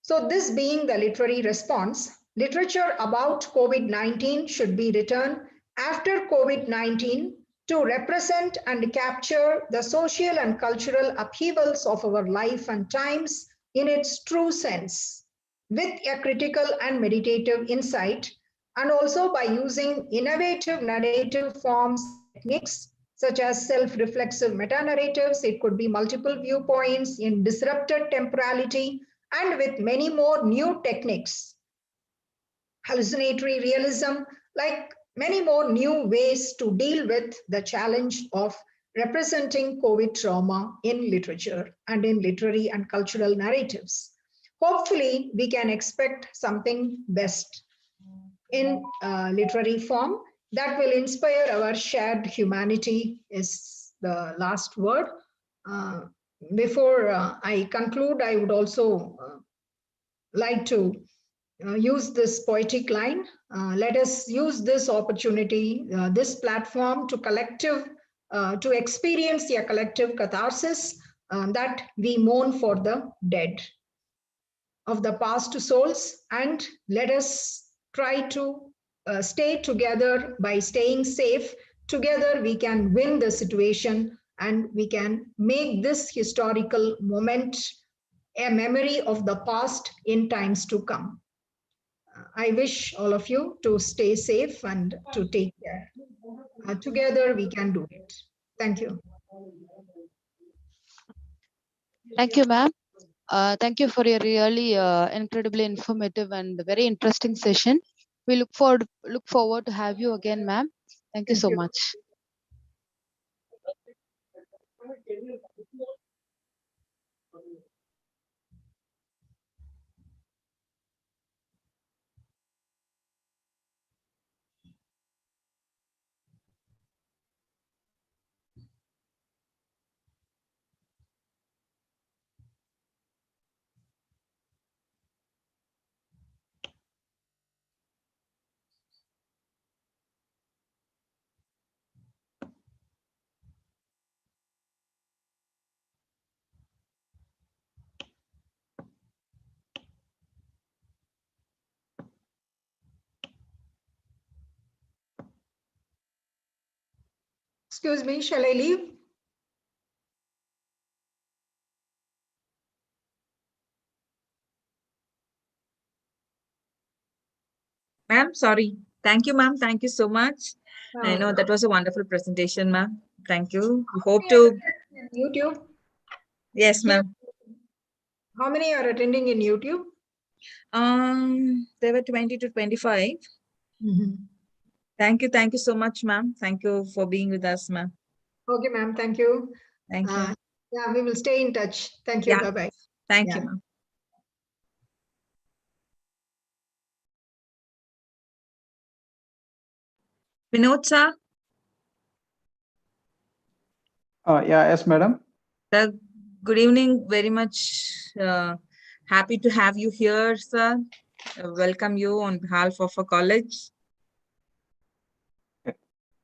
So this being the literary response, literature about COVID-19 should be written after COVID-19 to represent and capture the social and cultural upheavals of our life and times in its true sense, with a critical and meditative insight, and also by using innovative narrative forms techniques such as self-reflexive meta-narratives. It could be multiple viewpoints in disrupted temporality, and with many more new techniques, hallucinatory realism, like many more new ways to deal with the challenge of representing COVID trauma in literature and in literary and cultural narratives. Hopefully, we can expect something best in literary form that will inspire our shared humanity is the last word. Before I conclude, I would also like to use this poetic line. Let us use this opportunity, this platform to experience a collective catharsis that we mourn for the dead of the past souls, and let us try to stay together. By staying safe together, we can win the situation and we can make this historical moment a memory of the past in times to come. I wish all of you to stay safe and to take care. Together we can do it. Thank you. Thank you, ma'am. Thank you for your really incredibly informative and very interesting session. We look forward to have you again, ma'am. Thank you so much. Excuse me, shall I leave? Ma'am, sorry. Thank you, ma'am. Thank you so much. I know that was a wonderful presentation, ma'am. Thank you. We hope to. YouTube? Yes, ma'am. How many are attending in YouTube? There were 20 to 25. Thank you so much, ma'am. Thank you for being with us, ma'am. Okay, ma'am. Thank you. Thank you. Yeah, we will stay in touch. Thank you. Yeah. Bye-bye. Thank you, ma'am. Vinod sir? Yes, madam. Good evening. Very much happy to have you here, sir. Welcome you on behalf of our college.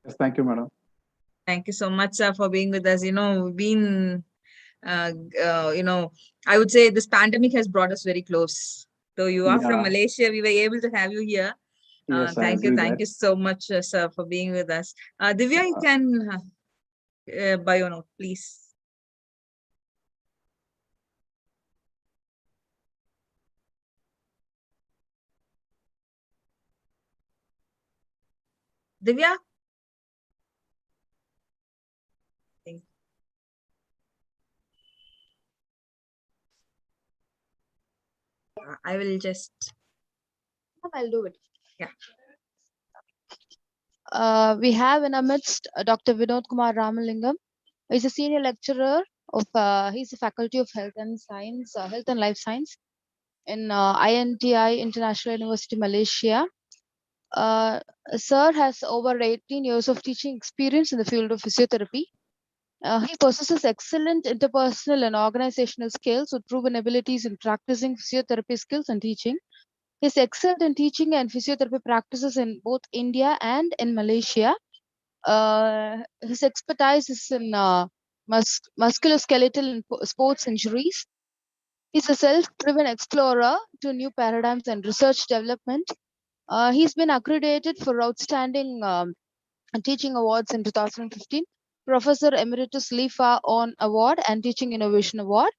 Yes, thank you, madam. Thank you so much, sir, for being with us. You know, we've been, I would say this pandemic has brought us very close. Though you are from Malaysia, we were able to have you here. Yes, thank you so much, sir, for being with us. Divya, you can buy your note, please. Divya? I will just. I'll do it. Yeah. We have in our midst Dr. Vinod Kumar Ramalingam. He's a senior lecturer of he's a faculty of health and science, health and life science in INTI International University, Malaysia. Sir has over 18 years of teaching experience in the field of physiotherapy. He possesses excellent interpersonal and organizational skills with proven abilities in practicing physiotherapy skills and teaching. He's excelled in teaching and physiotherapy practices in both India and in Malaysia. His expertise is in musculoskeletal and sports injuries. He's a self-driven explorer to new paradigms and research development. He's been accredited for outstanding teaching awards in 2015, Professor Emeritus Lifa On Award and Teaching Innovation Award.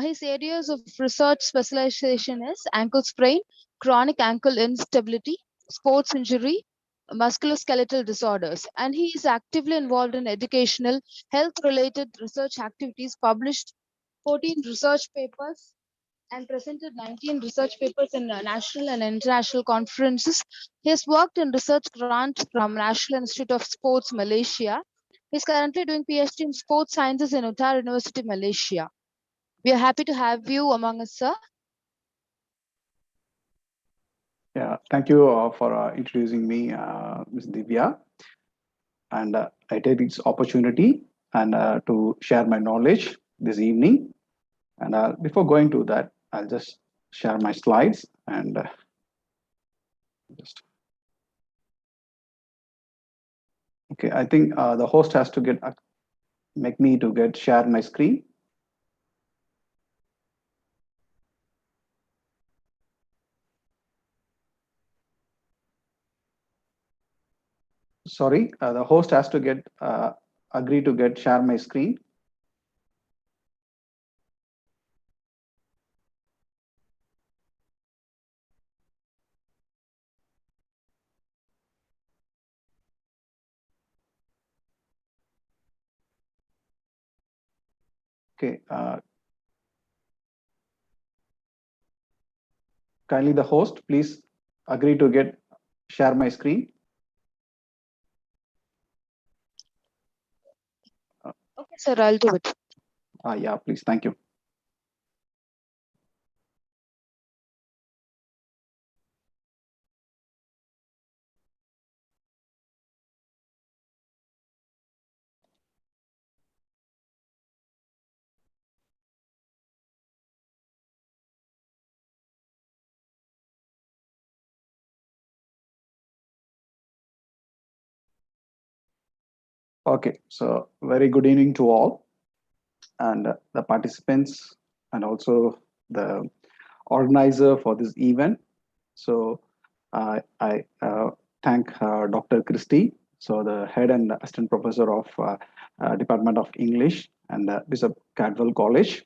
His areas of research specialization is ankle sprain, chronic ankle instability, sports injury, musculoskeletal disorders, and he is actively involved in educational, health-related research activities, published 14 research papers, and presented 19 research papers in national and international conferences. He has worked in research grant from National Institute of Sports, Malaysia. He is currently doing PhD in sports sciences in Uttar University, Malaysia. We are happy to have you among us, sir. Yeah, thank you for introducing me, Ms. Divya. And I take this opportunity and to share my knowledge this evening. And before going to that, I'll just share my slides and just. Okay, I think the host has to make me to share my screen. Sorry, the host has to agree to share my screen. Okay. Kindly the host, please agree to share my screen. Okay, sir, I'll do it. Yeah, please. Thank you. Okay, so very good evening to all and the participants and also the organizer for this event. So I thank Dr. Christie, so the head and assistant professor of Department of English and Bishop Cadwell College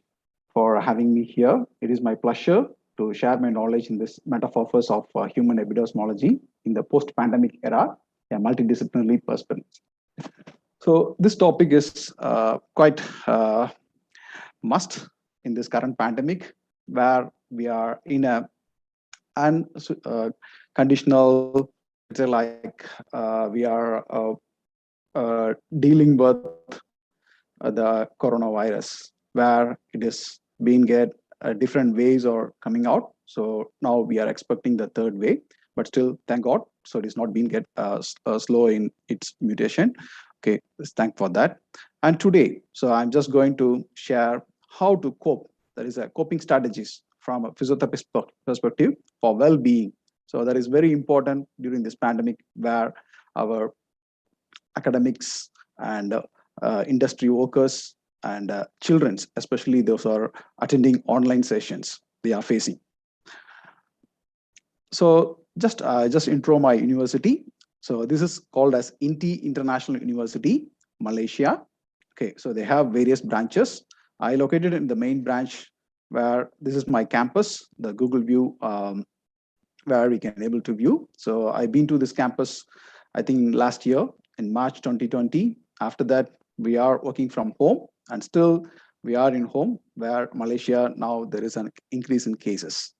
for having me here. It is my pleasure to share my knowledge in this metamorphosis of human epistemology in the post-pandemic era, a multidisciplinary perspective. So this topic is quite must in this current pandemic, where we are in a unconditional, like we are dealing with the coronavirus, where it is being get different ways or coming out. So now we are expecting the third wave, but still, thank God, so it is not being get slow in its mutation. Okay, let's thank for that. And today, so I'm just going to share how to cope. That is a coping strategies from a physiotherapist perspective for well-being. So that is very important during this pandemic, where our academics and industry workers and children, especially those who are attending online sessions, they are facing. So just intro my university. So this is called as INTI International University, Malaysia. Okay, so they have various branches. I located in the main branch, where this is my campus, the Google view, where we can able to view. So I've been to this campus, I think last year in March 2020. After that, we are working from home, and still we are in home, where Malaysia now there is an increase in cases.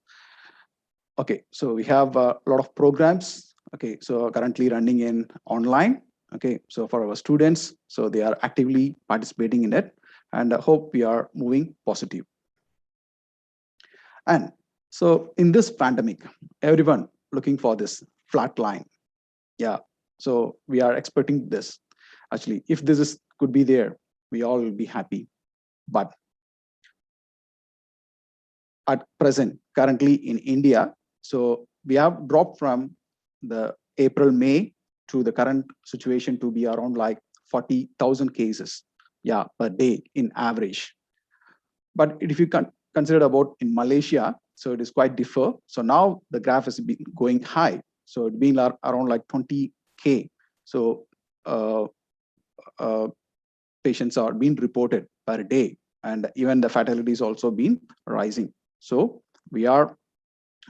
Okay, so we have a lot of programs. Okay, so currently running in online. Okay, so for our students, so they are actively participating in it, and I hope we are moving positive. And so in this pandemic, everyone looking for this flat line. Yeah, so we are expecting this. Actually, if this could be there, we all will be happy. But at present, currently in India, so we have dropped from the April, May to the current situation to be around like 40,000 cases, yeah, per day in average. But if you can consider about in Malaysia, so it is quite differ. So now the graph has been going high. So it's been around like 20K. So patients are being reported per day, and even the fatality is also been rising. So we are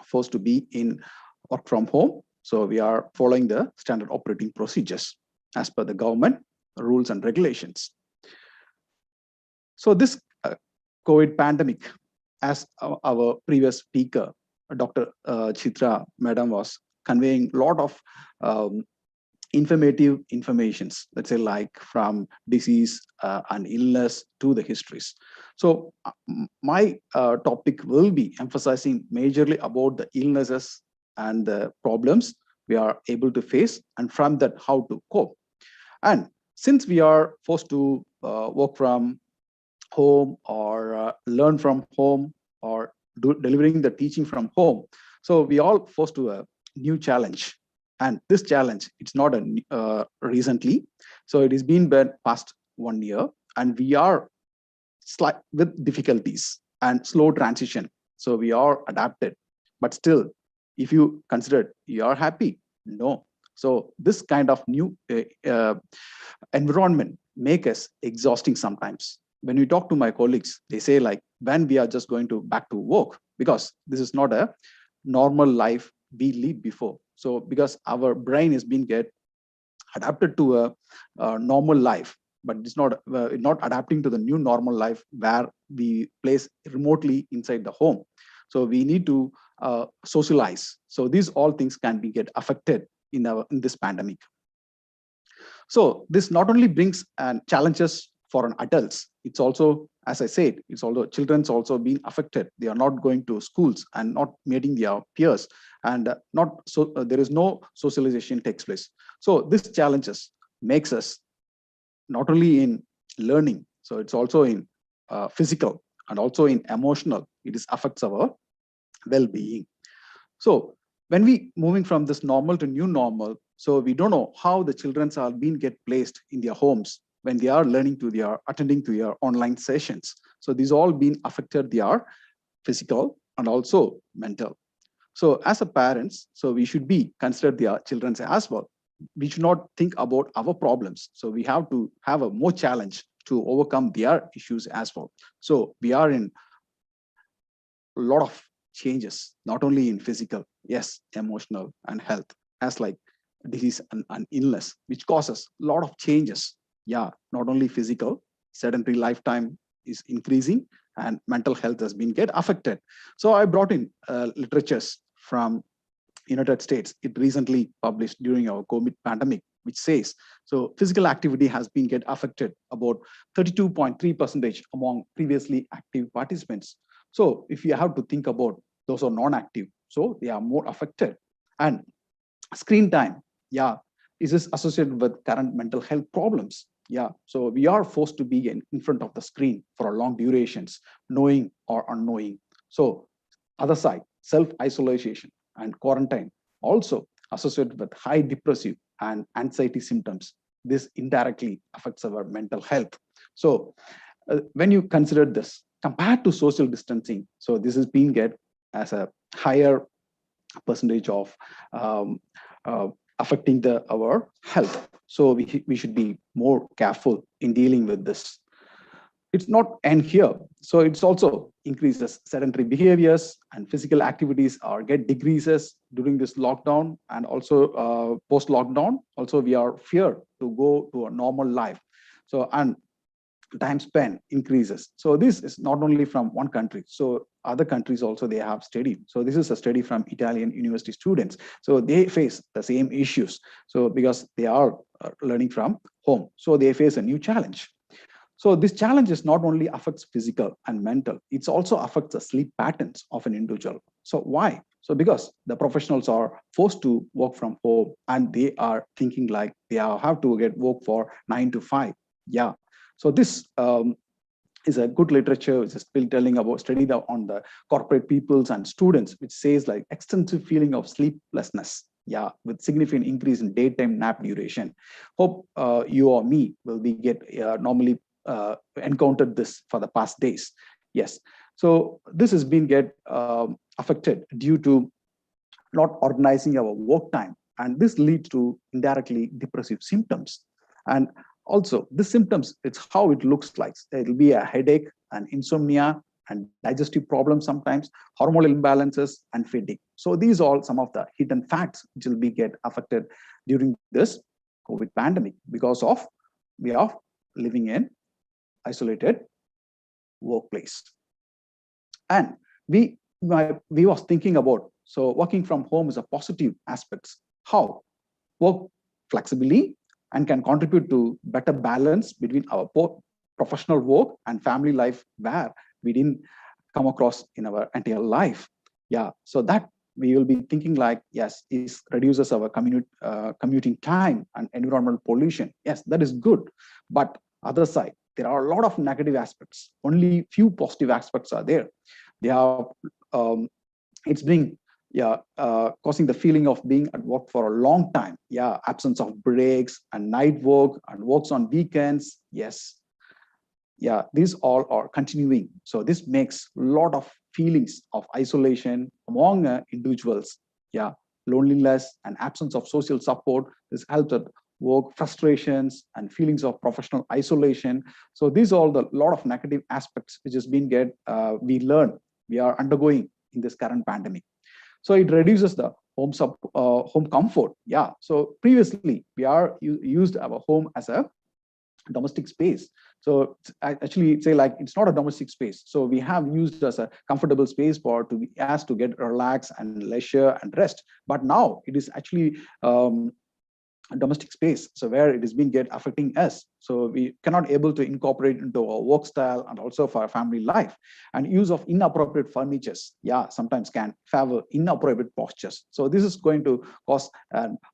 forced to be in work from home. So we are following the standard operating procedures as per the government rules and regulations. So this COVID pandemic, as our previous speaker, Dr. Chitra, Madam, was conveying a lot of informative informations, let's say like from disease and illness to the histories. So my topic will be emphasizing majorly about the illnesses and the problems we are able to face, and from that how to cope. And since we are forced to work from home or learn from home or delivering the teaching from home, so we all forced to a new challenge. And this challenge, it's not a recently, so it has been past 1 year, and we are with difficulties and slow transition. So we are adapted, but still, if you consider you are happy, no. So this kind of new environment make us exhausting sometimes. When we talk to my colleagues, they say like, when we are just going to back to work, because this is not a normal life we lead before. So because our brain has been get adapted to a normal life, but it's not adapting to the new normal life where we place remotely inside the home. So we need to socialize. So these all things can be get affected in this pandemic. So this not only brings challenges for an adults, it's also, as I said, it's also children's also being affected. They are not going to schools and not meeting their peers, and there is no socialization takes place. So this challenges makes us not only in learning, so it's also in physical and also in emotional. It affects our well-being. So when we moving from this normal to new normal, so we don't know how the children are being get placed in their homes when they are learning to their attending to their online sessions. So these all been affected their physical and also mental. So as a parents, so we should be consider their children as well. We should not think about our problems. So we have to have a more challenge to overcome their issues as well. So we are in a lot of changes, not only in physical, yes, emotional and health, as like disease and illness, which causes a lot of changes. Yeah, not only physical, sedentary lifetime is increasing and mental health has been get affected. So I brought in literatures from United States. It recently published during our COVID pandemic, which says, so physical activity has been get affected about 32.3% among previously active participants. So if you have to think about those who are non-active, so they are more affected. And screen time, yeah, is this associated with current mental health problems? Yeah, so we are forced to be in front of the screen for a long durations, knowing or unknowing. So other side, self-isolation and quarantine also associated with high depressive and anxiety symptoms. This indirectly affects our mental health. So when you consider this compared to social distancing, so this is being get as a higher percentage of affecting our health. So we should be more careful in dealing with this. It's not end here. So it's also increases sedentary behaviors and physical activities get decreases during this lockdown, and also post-lockdown. Also, we are feared to go to a normal life. So, and time spent increases. So this is not only from one country. So other countries also, they have studied. So this is a study from Italian university students. So they face the same issues. So because they are learning from home, so they face a new challenge. So this challenge is not only affects physical and mental, it also affects the sleep patterns of an individual. So why? So because the professionals are forced to work from home and they are thinking like they have to get work for 9 to 5. Yeah. So this is a good literature which is still telling about study on the corporate peoples and students, which says like extensive feeling of sleeplessness. Yeah, with significant increase in daytime nap duration. Hope you or me will be normally encountered this for the past days. Yes, so this has been affected due to not organizing our work time, and this leads to indirectly depressive symptoms. And also the symptoms, it's how it looks like. It will be a headache and insomnia and digestive problems sometimes, hormonal imbalances and fatigue. So these are some of the hidden facts which will be get affected during this COVID pandemic because of we are living in isolated workplace. And we was thinking about, so working from home is a positive aspects. How? Work flexibly and can contribute to better balance between our professional work and family life where we didn't come across in our entire life. Yeah, so that we will be thinking like, yes, it reduces our commuting time and environmental pollution. Yes, that is good. But other side, there are a lot of negative aspects. Only few positive aspects are there. They are, it's being causing the feeling of being at work for a long time. Yeah, absence of breaks and night work and works on weekends. Yes. Yeah, these all are continuing. So this makes a lot of feelings of isolation among individuals. Yeah, loneliness and absence of social support. This helps at work, frustrations and feelings of professional isolation. So these are all the lot of negative aspects which has been we learn, we are undergoing in this current pandemic. So it reduces the home comfort. Yeah. So previously we are used our home as a domestic space. So I actually say like it's not a domestic space. So we have used as a comfortable space for to be asked to get relaxed and leisure and rest. But now it is actually a domestic space, so where it is being affecting us. So we cannot able to incorporate into our work style and also for our family life. And use of inappropriate furnitures, yeah, sometimes can favor inappropriate postures. So this is going to cause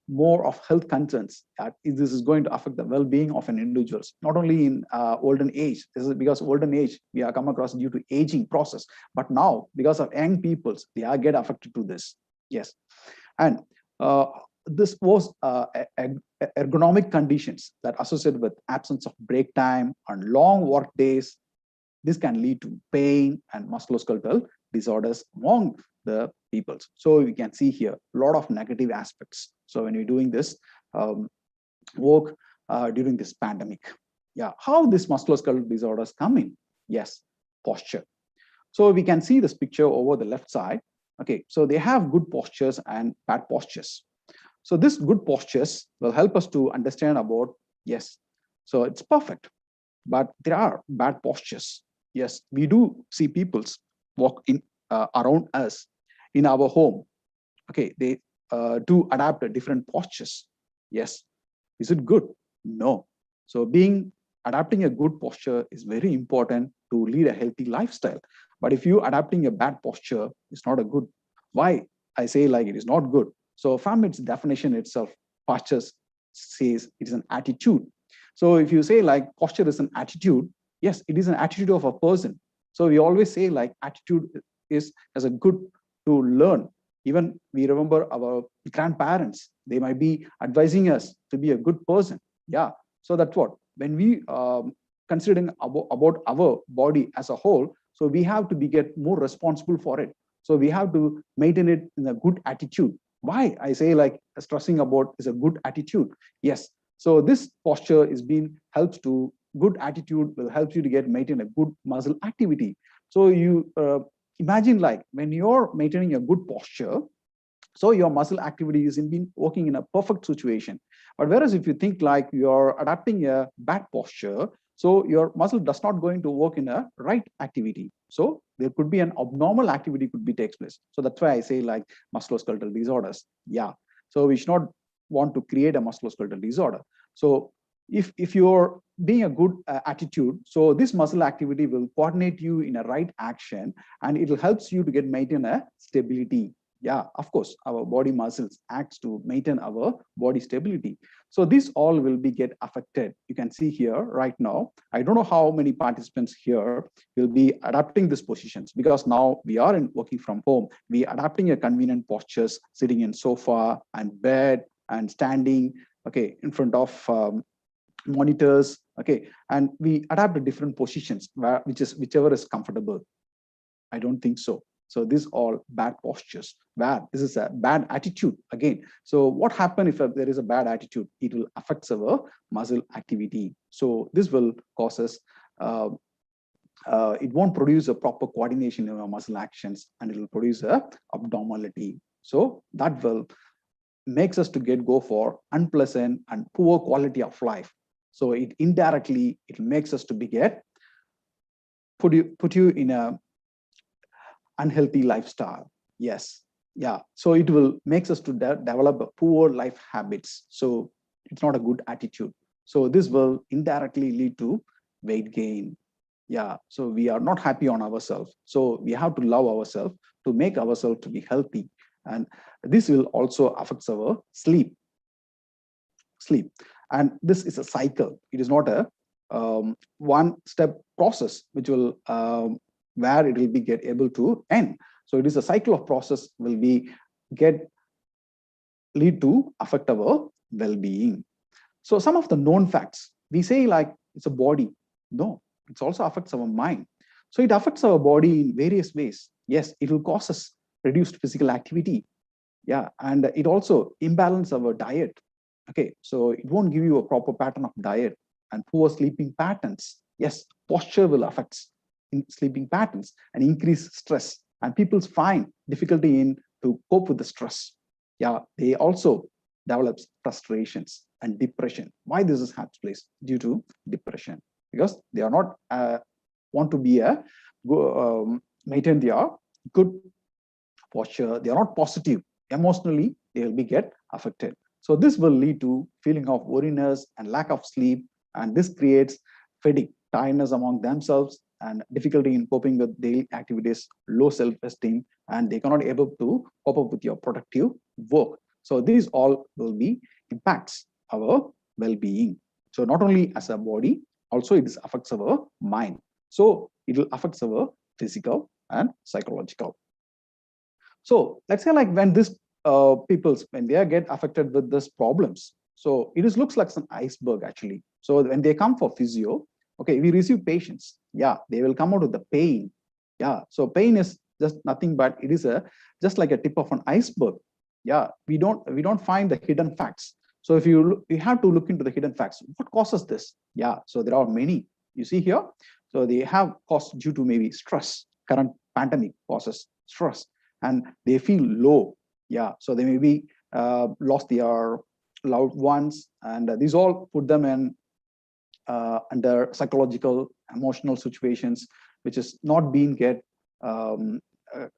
more of health concerns. This is going to affect the well-being of an individual, not only in olden age. This is because olden age we are come across due to aging process, but now because of young peoples, they are get affected to this. Yes, and this was ergonomic conditions that associated with absence of break time and long work days. This can lead to pain and musculoskeletal disorders among the people. So we can see here a lot of negative aspects. So when you're doing this work during this pandemic, yeah, how this musculoskeletal disorders come in? Yes, posture. So we can see this picture over the left side. Okay, so they have good postures and bad postures. So this good postures will help us to understand about, yes, so it's perfect, but there are bad postures. Yes, we do see people's walk in around us in our home. Okay, they do adapt different postures. Yes, is it good? No. So adapting a good posture is very important to lead a healthy lifestyle. But if you adapting a bad posture, it's not a good. Why I say like it is not good? So from its definition itself, posture says it is an attitude. So if you say like posture is an attitude, yes, it is an attitude of a person. So we always say like attitude is as a good to learn. Even we remember our grandparents, they might be advising us to be a good person. Yeah, so that's what, when we considering about our body as a whole, so we have to get more responsible for it. So we have to maintain it in a good attitude. Why I say like stressing about is a good attitude? Yes. So this posture is being helps to good attitude will help you to maintain a good muscle activity. So you imagine like when you're maintaining a good posture, so your muscle activity is been working in a perfect situation. But whereas if you think like you're adapting a bad posture, so your muscle does not going to work in a right activity. So there could be an abnormal activity could be takes place. So that's why I say like musculoskeletal disorders. Yeah. So we should not want to create a musculoskeletal disorder. So if you're being a good attitude, so this muscle activity will coordinate you in a right action, and it will helps you to maintain a stability. Yeah, of course, our body muscles acts to maintain our body stability. So this all will be get affected. You can see here right now, I don't know how many participants here will be adapting these positions, because now we are working from home. We are adapting a convenient postures, sitting in sofa and bed and standing, okay, in front of monitors, okay, and we adapt to different positions, whichever is comfortable. I don't think so. So these all bad postures. This is a bad attitude again. So what happens if there is a bad attitude? It will affect our muscle activity. So this will cause us it won't produce a proper coordination in our muscle actions, and it will produce a abnormality. So that will makes us to go for unpleasant and poor quality of life. So it indirectly, it makes us to put you in a unhealthy lifestyle. Yes. Yeah. So it will makes us to develop a poor life habits. So it's not a good attitude. So this will indirectly lead to weight gain. Yeah. So we are not happy on ourselves. So we have to love ourselves to make ourselves to be healthy. And this will also affect our sleep. And this is a cycle. It is not a one-step process which will where it will be able to end. So it is a cycle of process will be lead to affect our well-being. So some of the known facts, we say like it's a body. No, it also affects our mind. So it affects our body in various ways. Yes, it will cause us reduced physical activity. Yeah, and it also imbalance our diet. Okay, so it won't give you a proper pattern of diet, and poor sleeping patterns. Yes, posture will affect in sleeping patterns and increase stress, and people find difficulty in to cope with the stress. Yeah, they also develop frustrations and depression. Why this is happens place? Due to depression, because they are not want to be maintain their good posture. They are not positive. Emotionally, they will be get affected. So this will lead to feeling of weariness and lack of sleep, and this creates fatigue, tiredness among themselves, and difficulty in coping with daily activities, low self-esteem, and they cannot able to cope up with your productive work. So these all will be impacts our well-being. So not only as a body, also it affects our mind. So it will affect our physical and psychological. So let's say like when this when they get affected with these problems, so it looks like an iceberg actually. So when they come for physio, okay, we receive patients. Yeah, they will come out with the pain. Yeah, so pain is just nothing but it is just like a tip of an iceberg. Yeah, we don't find the hidden facts. So if you have to look into the hidden facts, what causes this? Yeah, so there are many. You see here, so they have caused due to maybe stress. Current pandemic causes stress, and they feel low. Yeah, so they may be lost their loved ones, and these all put them in under psychological, emotional situations, which is not being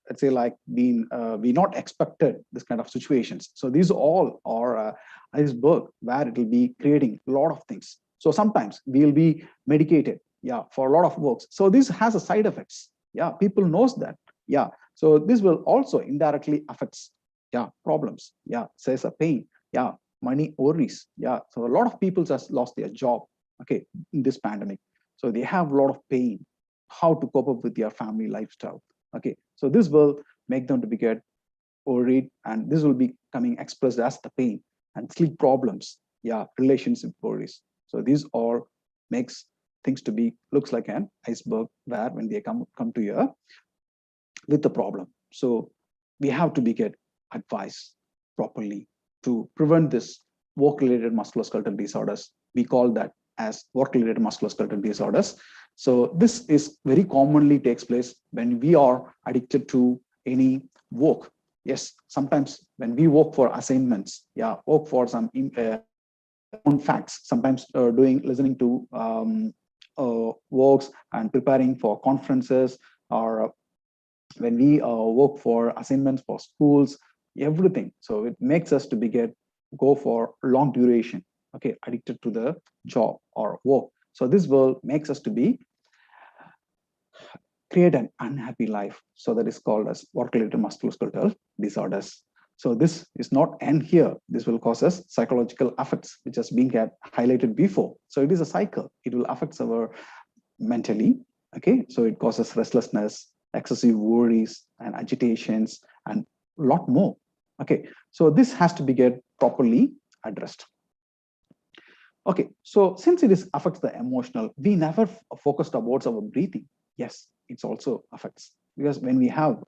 let's say like being we not expected this kind of situations. So these all are iceberg where it will be creating a lot of things. So sometimes we'll be medicated, yeah, for a lot of works. So this has a side effects. Yeah, people knows that. Yeah, so this will also indirectly affects, yeah, problems. Yeah, says a pain. Yeah, money worries. Yeah, so a lot of people just lost their job. Okay, in this pandemic, so they have a lot of pain. How to cope up with their family lifestyle? Okay, so this will make them to be get worried, and this will be coming expressed as the pain and sleep problems. Yeah, relationship worries. So these all makes things to be looks like an iceberg where when they come to you with the problem. So we have to be get advice properly to prevent this work-related musculoskeletal disorders. We call that as work-related musculoskeletal disorders. So this is very commonly takes place when we are addicted to any work. Yes, sometimes when we work for assignments, yeah, work for some own facts, sometimes listening to works and preparing for conferences, or when we work for assignments for schools, everything. So it makes us to go for long duration, okay, addicted to the job or work. So this will makes us to be create an unhappy life. So that is called as work-related musculoskeletal disorders. So this is not end here. This will cause us psychological effects, which has been highlighted before. So it is a cycle. It will affect our mentally. Okay, so it causes restlessness, excessive worries and agitations, and a lot more. Okay, so this has to be get properly addressed. Okay, so since it affects the emotional, we never focused about our breathing. Yes, it also affects, because when we have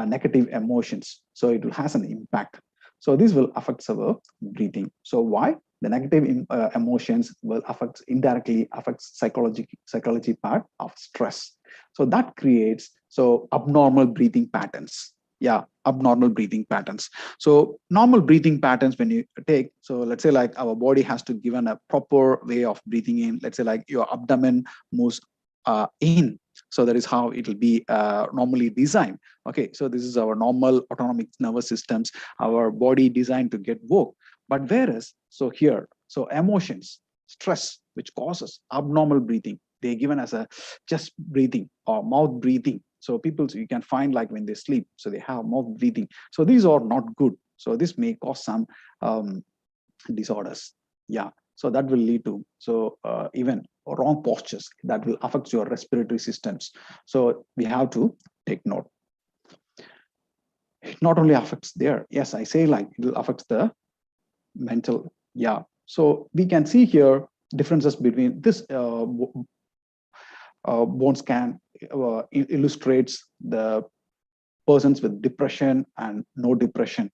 negative emotions, so it has an impact. So this will affect our breathing. So why? The negative emotions will indirectly affect psychology part of stress. So that creates abnormal breathing patterns. Yeah, abnormal breathing patterns. So normal breathing patterns, when you take, so let's say like our body has to given a proper way of breathing in. Let's say like your abdomen moves in. So that is how it will be normally designed. Okay, so this is our normal autonomic nervous systems, our body designed to get work. But whereas, so here, so emotions, stress, which causes abnormal breathing, they're given as a chest breathing or mouth breathing. So people, you can find like when they sleep, so they have mouth breathing. So these are not good. So this may cause some disorders. Yeah, so that will lead to even wrong postures that will affect your respiratory systems. So we have to take note. It not only affects there, yes, I say like it will affect the mental. Yeah, so we can see here differences between this bone scan illustrates the persons with depression and no depression.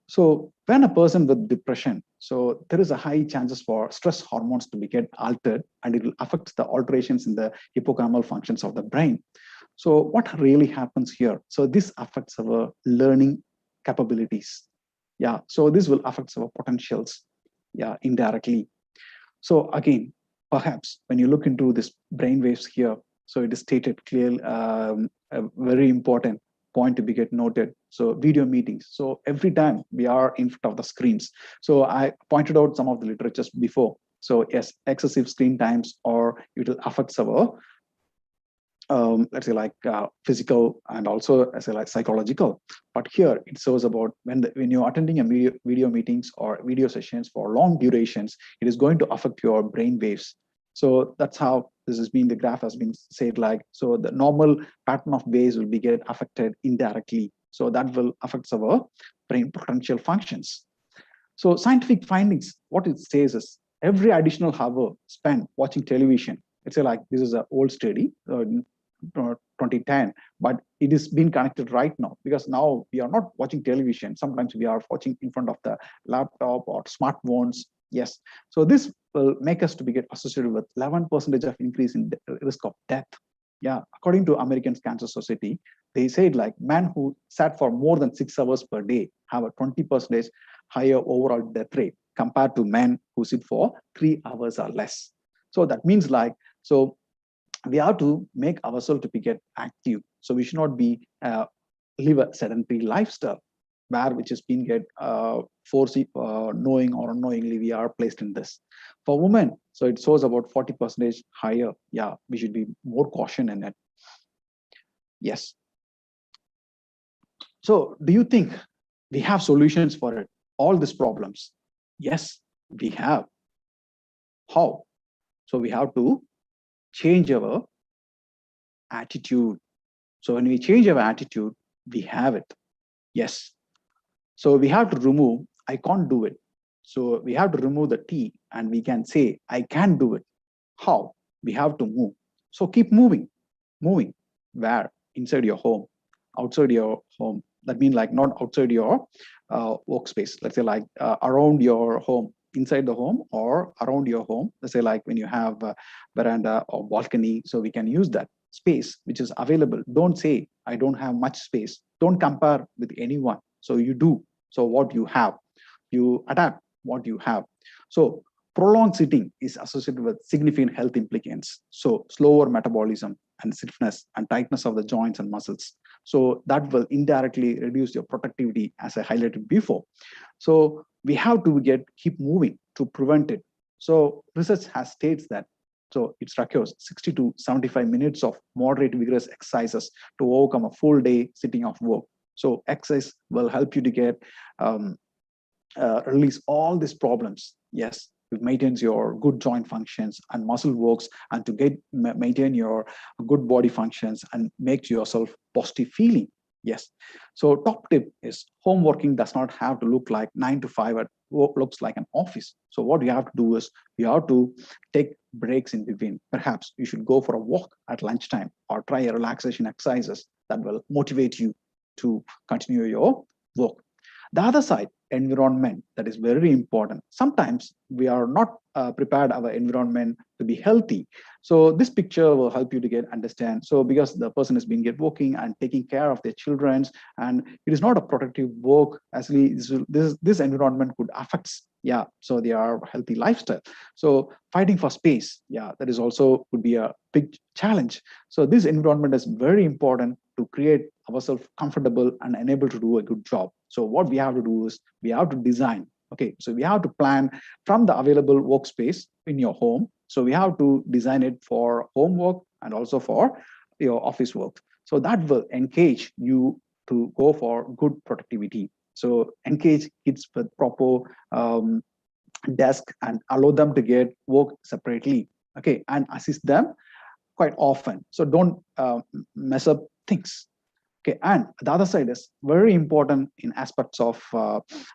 So when a person with depression, so there is a high chances for stress hormones to be get altered, and it will affect the alterations in the hippocampal functions of the brain. So what really happens here? So this affects our learning capabilities. Yeah, so this will affect our potentials, yeah, indirectly. So again, perhaps when you look into this brain waves here, so it is stated clearly, a very important point to be get noted. So video meetings. So every time we are in front of the screens. So I pointed out some of the literatures before. So yes, excessive screen times, or it will affect our let's say like physical and also as like psychological. But here it shows about when you're attending a video meetings or video sessions for long durations, it is going to affect your brain waves. So that's how this has been, the graph has been said like, so the normal pattern of waves will be get affected indirectly. So that will affect our brain potential functions. So scientific findings, what it says is every additional hour spent watching television, it's like this is an old study, 2010, but it is being connected right now, because now we are not watching television. Sometimes we are watching in front of the laptop or smartphones. Yes, so this will make us to be get associated with 11% of increase in risk of death. Yeah, according to American Cancer Society, they said like men who sat for more than 6 hours per day have a 20% higher overall death rate compared to men who sit for 3 hours or less. So that means like, so we have to make ourselves to be get active. So we should not be live a sedentary lifestyle where which is being get knowing or unknowingly we are placed in this. For women, so it shows about 40% higher. Yeah, we should be more caution in it. Yes. So do you think we have solutions for it, all these problems? Yes, we have. How? So we have to change our attitude. So when we change our attitude, we have it. Yes. So we have to remove, I can't do it. So we have to remove the T and we can say, I can do it. How? We have to move. So keep moving. Moving. Where? Inside your home, outside your home. That means like not outside your workspace. Let's say like around your home, inside the home or around your home. Let's say like when you have a veranda or balcony, so we can use that space which is available. Don't say, I don't have much space. Don't compare with anyone. So you do. So what you have, you adapt what you have. So prolonged sitting is associated with significant health implications. So slower metabolism and stiffness and tightness of the joints and muscles. So that will indirectly reduce your productivity, as I highlighted before. So we have to keep moving to prevent it. So research has states that, so it requires 60 to 75 minutes of moderate vigorous exercises to overcome a full day sitting of work. So exercise will help you to get release all these problems. Yes, it maintains your good joint functions and muscle works, and to maintain your good body functions and make yourself positive feeling. Yes. So top tip is home working does not have to look like 9 to 5. It looks like an office. So what you have to do is you have to take breaks in between. Perhaps you should go for a walk at lunchtime or try a relaxation exercises that will motivate you to continue your work. The other side, environment. That is very important. Sometimes we are not prepared our environment to be healthy. So this picture will help you to understand. So because the person has been working and taking care of their children, and it is not a productive work, actually this environment could affect, so they are healthy lifestyle. So fighting for space, that is also could be a big challenge. So this environment is very important to create ourselves comfortable and enable to do a good job. So what we have to do is we have to design. Okay, so we have to plan from the available workspace in your home. So we have to design it for homework and also for your office work. So that will engage you to go for good productivity. So engage kids with proper desk and allow them to get work separately. Okay, and assist them quite often. So don't mess up things. Okay, and the other side is very important in aspects of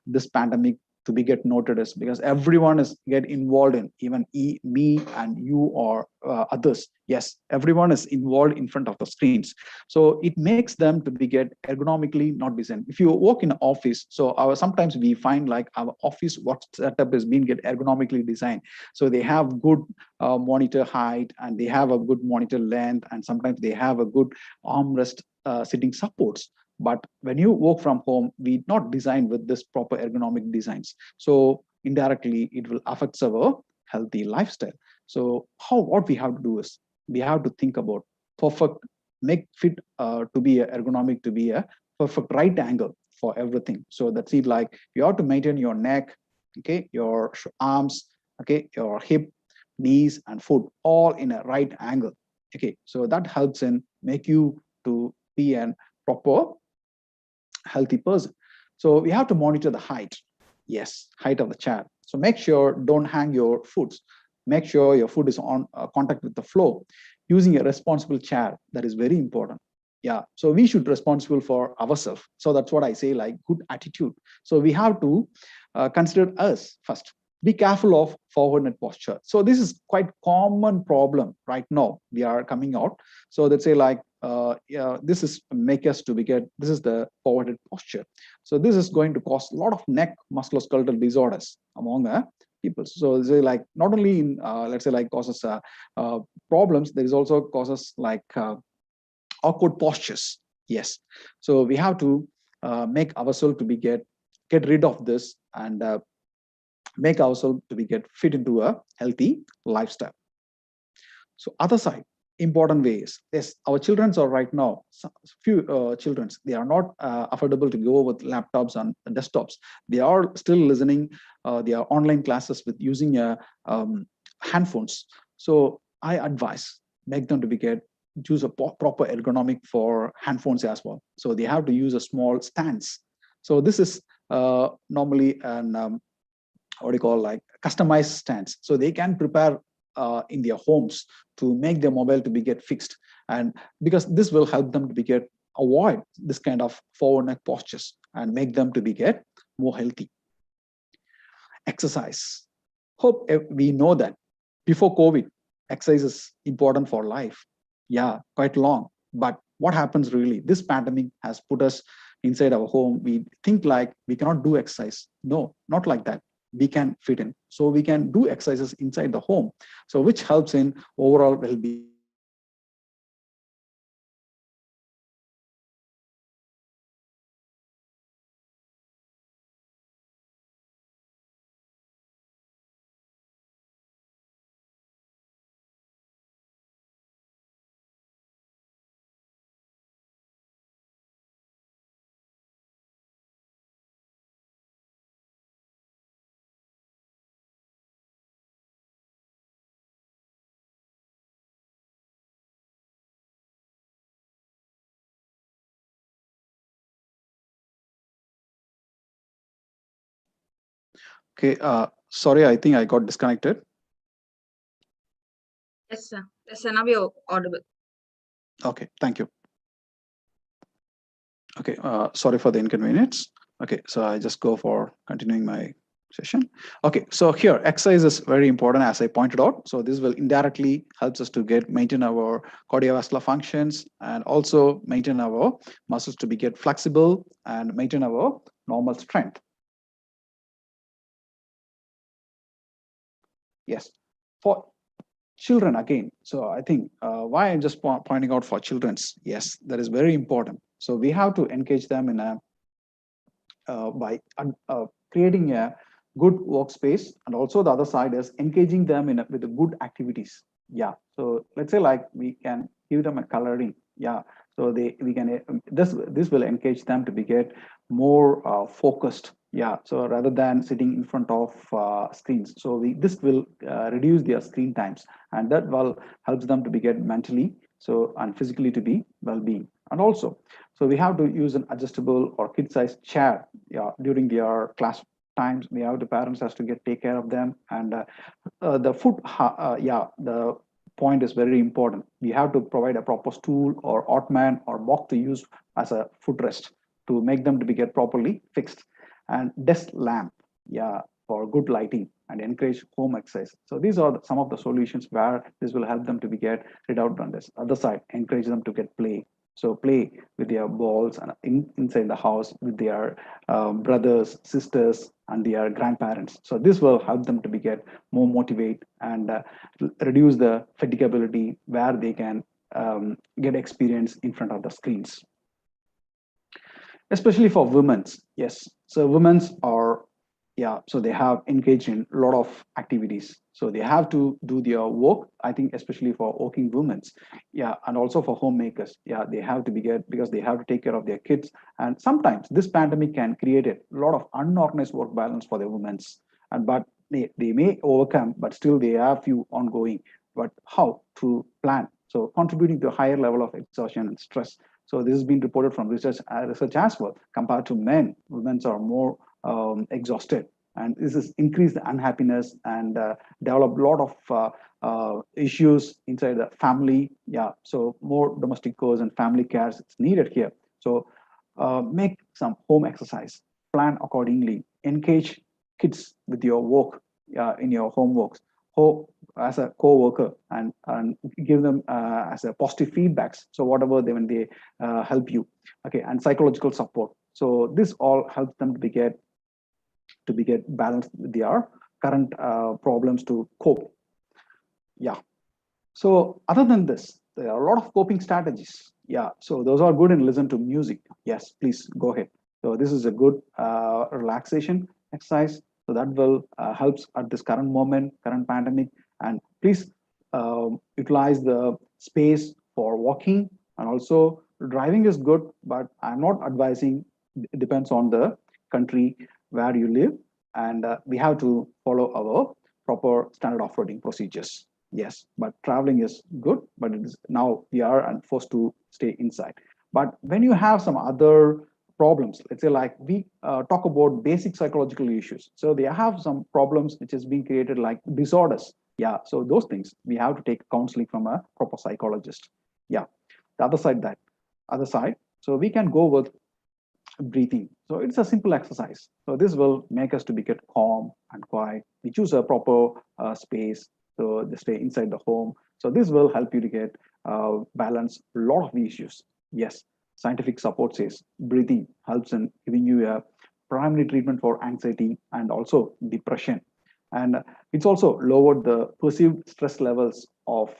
this pandemic to be noted is because everyone is get involved in, even me and you or others. Yes, everyone is involved in front of the screens. So it makes them to be ergonomically not designed. If you work in an office, so sometimes we find like our office work setup is being ergonomically designed. So they have good monitor height and they have a good monitor length, and sometimes they have a good armrest sitting supports. But when you work from home, we not designed with this proper ergonomic designs. So indirectly, it will affect our healthy lifestyle. So what we have to do is we have to think about perfect, make fit to be a ergonomic, to be a perfect right angle for everything. So that's it, like you have to maintain your neck, okay, your arms, okay, your hip, knees and foot all in a right angle. Okay, so that helps in make you to be a proper healthy person. So we have to monitor the height. Yes, height of the chair. So make sure don't hang your foot. Make sure your foot is on contact with the floor. Using a responsible chair, that is very important. Yeah, so we should responsible for ourselves. So that's what I say, like good attitude. So we have to consider us first. Be careful of forward posture. So this is quite common problem right now. We are coming out. So let's say like this is make us to this is the forwarded posture. So this is going to cause a lot of neck musculoskeletal disorders among people. So say like not only in let's say like causes problems, there is also causes like awkward postures. Yes, so we have to make ourselves to be get rid of this and make ourselves to be fit into a healthy lifestyle. So other side, important ways. Yes, our children are right now, few children, they are not affordable to go with laptops and desktops. They are still listening their online classes with using handphones. So I advise, make them to be use a proper ergonomic for handphones as well. So they have to use a small stands. So this is normally an what do you call like customized stands. So they can prepare in their homes to make their mobile to be fixed, and because this will help them to be avoid this kind of forward neck postures and make them to be more healthy. Exercise. Hope we know that before COVID, exercise is important for life. Yeah, quite long. But what happens really? This pandemic has put us inside our home. We think like we cannot do exercise. No, not like that. We can fit in. So we can do exercises inside the home. So which helps in overall well-being. Okay, sorry, I think I got disconnected. Yes, sir. Yes, sir. Now you're audible. Okay, thank you. Okay, sorry for the inconvenience. Okay, so I just go for continuing my session. Okay, so here exercise is very important, as I pointed out. So this will indirectly helps us to maintain our cardiovascular functions and also maintain our muscles to be flexible and maintain our normal strength. Yes. For children again, so I think why I'm just pointing out for children's, yes, that is very important. So we have to engage them in a by creating a good workspace, and also the other side is engaging them in with the good activities. Yeah, so let's say like we can give them a coloring. Yeah, so we can this will engage them to be get more focused. Yeah, so rather than sitting in front of screens, so this will reduce their screen times, and that will helps them to be get mentally so and physically to be well-being. And also, so we have to use an adjustable or kid-sized chair, yeah, during their class times. We have the parents has to take care of them, and the yeah, the point is very important. We have to provide a proper stool or ottoman or box to use as a footrest to make them to be get properly fixed, and desk lamp, yeah, for good lighting, and encourage home exercise. So these are some of the solutions where this will help them to be get rid out on this other side. Encourage them to get play. So play with their balls and inside the house with their brothers, sisters, and their grandparents. So this will help them to be get more motivate and reduce the fatigability where they can get experience in front of the screens. Especially for women's, yes. So women's are, yeah, so they have engaged in a lot of activities. So they have to do their work, I think, especially for working women's, yeah, and also for homemakers. Yeah, they have to be get because they have to take care of their kids. And sometimes this pandemic can create a lot of unorganized work balance for the women's. And but they may overcome, but still they have few ongoing. But how to plan? So contributing to a higher level of exhaustion and stress. So this has been reported from research as well. Compared to men, women are more exhausted, and this has increased the unhappiness and developed a lot of issues inside the family. Yeah, so more domestic chores and family cares is needed here. So make some home exercise, plan accordingly, engage kids with your work in your homeworks as a co-worker, and give them as a positive feedbacks. So whatever when they help you, okay, and psychological support. So this all helps them to be get balanced with their current problems to cope. Yeah. So other than this, there are a lot of coping strategies. Yeah. So those are good, and listen to music. Yes, please go ahead. So this is a good relaxation exercise. So that will helps at this current moment, current pandemic. And please utilize the space for walking, and also driving is good, but I'm not advising. It depends on the country where you live, and we have to follow our proper standard operating procedures. Yes, but traveling is good, but it is now we are forced to stay inside. But when you have some other problems, let's say like we talk about basic psychological issues, so they have some problems which is being created like disorders. Yeah, so those things we have to take counseling from a proper psychologist. Yeah, the other side, so we can go with breathing. So it's a simple exercise. So this will make us to be get calm and quiet. We choose a proper space, so they stay inside the home. So this will help you to get balance a lot of the issues. Yes, scientific support says breathing helps in giving you a primary treatment for anxiety and also depression. And it's also lowered the perceived stress levels of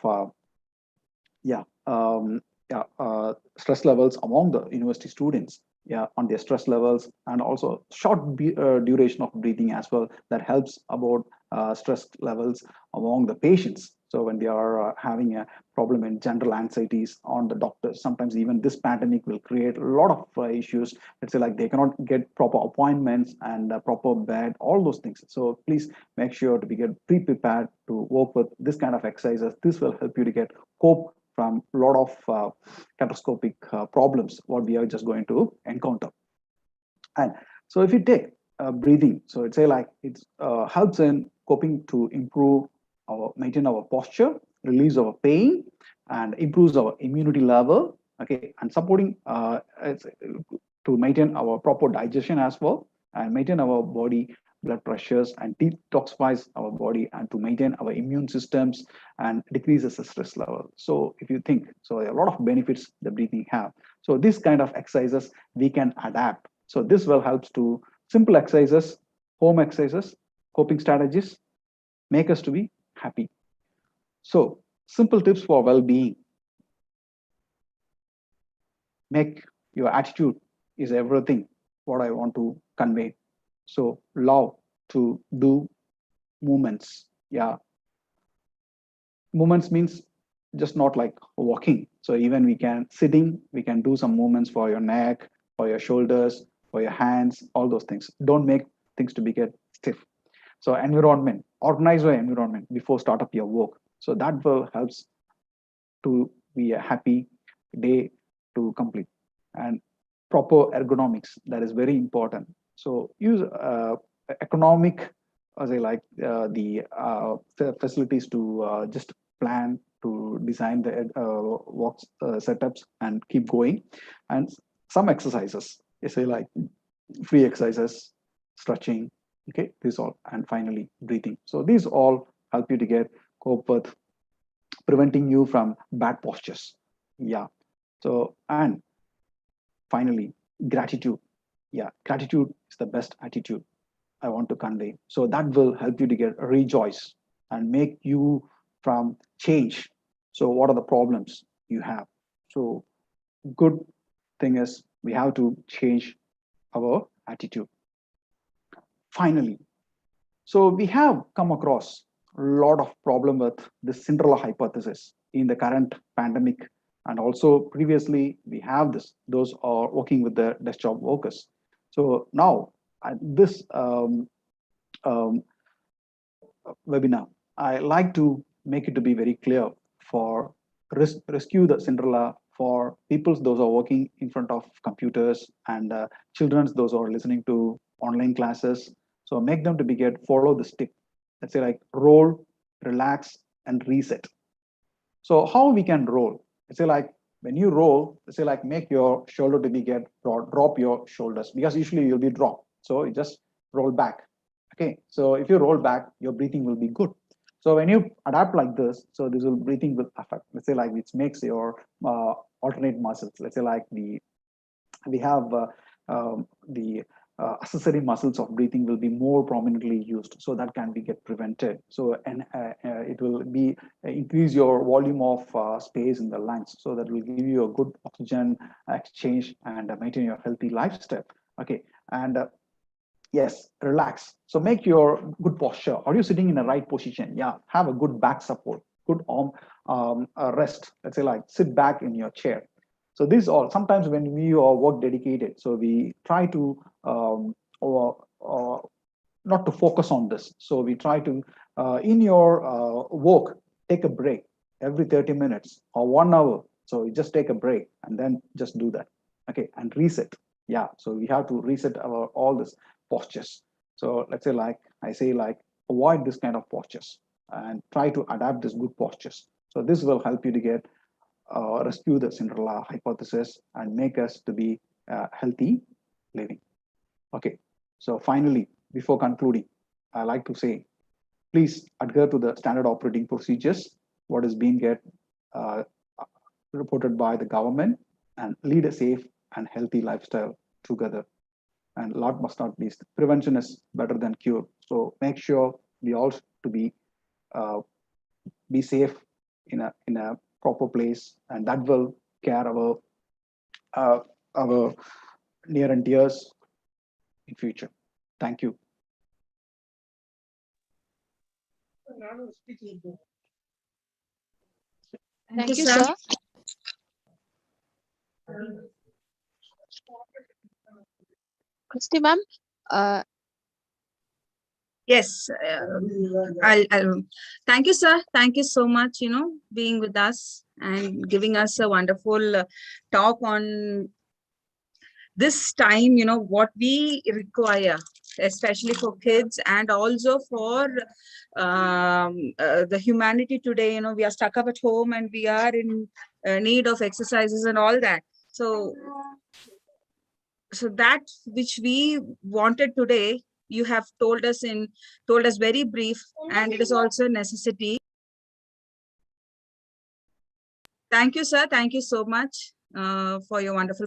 stress levels among the university students, yeah, on their stress levels, and also short duration of breathing as well, that helps about stress levels among the patients. So when they are having a problem in general anxieties on the doctors, sometimes even this pandemic will create a lot of issues. Let's say like they cannot get proper appointments and proper bed, all those things. So please make sure to be get pre-prepared to work with this kind of exercises. This will help you to get cope from a lot of catastrophic problems what we are just going to encounter. And so if you take breathing, so it's say like it helps in coping to improve maintain our posture, release our pain, and improves our immunity level. Okay, and supporting to maintain our proper digestion as well, and maintain our body blood pressures, and detoxifies our body, and to maintain our immune systems, and decreases the stress level. So if you think, so a lot of benefits the breathing have. So this kind of exercises we can adapt. So this will help to simple exercises, home exercises, coping strategies, make us to be happy. So simple tips for well-being. Make your attitude is everything, what I want to convey. So love to do movements. Yeah. Movements means just not like walking. So even we can sitting, we can do some movements for your neck, for your shoulders, for your hands, all those things. Don't make things to be get stiff. So environment, organize your environment before start up your work. So that will helps to be a happy day to complete. And proper ergonomics, that is very important. So use economic, as I like the facilities to just plan to design the work setups and keep going. And some exercises, say like free exercises, stretching, okay, this all, and finally breathing. So these all help you to get cope with preventing you from bad postures. Yeah. So, and finally, gratitude. Yeah, gratitude is the best attitude I want to convey. So that will help you to get rejoice and make you from change. So what are the problems you have? So good thing is we have to change our attitude. Finally, so we have come across a lot of problem with the Cinderella hypothesis in the current pandemic, and also previously we have this. Those are working with the desk job workers. So now this webinar, I like to make it to be very clear for rescue the Cinderella for people those are working in front of computers and children those are listening to online classes. So make them to be get follow the stick. Let's say like roll, relax, and reset. So how we can roll? Let's say like when you roll, let's say like make your shoulder to be get drop your shoulders because usually you'll be dropped. So you just roll back. Okay. So if you roll back, your breathing will be good. So when you adapt like this, so this will breathing will affect. Let's say like which makes your alternate muscles. Let's say like we have the accessory muscles of breathing will be more prominently used, so that can be get prevented. So and it will be increase your volume of space in the lungs, so that will give you a good oxygen exchange and maintain your healthy lifestyle. Okay, and yes, relax. So make your good posture. Are you sitting in the right position? Yeah, have a good back support, good arm rest. Let's say like sit back in your chair. So this all sometimes when we are work dedicated, so we try to not to focus on this. So we try to in your work take a break every 30 minutes or 1 hour. So you just take a break and then just do that. Okay, and reset. Yeah, so we have to reset our all this postures. So let's say like I say like avoid this kind of postures and try to adapt this good postures. So this will help you to get rescue the Cinderella hypothesis and make us to be healthy living. Okay, so finally, before concluding, I like to say, please adhere to the standard operating procedures, what is being get reported by the government, and lead a safe and healthy lifestyle together. And last but not least, prevention is better than cure. So make sure we all to be safe in a proper place, and that will care our near and dears in future. Thank you. Thank you, sir. Christy, ma'am. Yes, I'll thank you, sir. Thank you so much, being with us and giving us a wonderful talk on this time, what we require, especially for kids and also for the humanity today. We are stuck up at home and we are in need of exercises and all that. So that which we wanted today, you have told us very brief, and it is also a necessity. Thank you, sir. Thank you so much for your wonderful.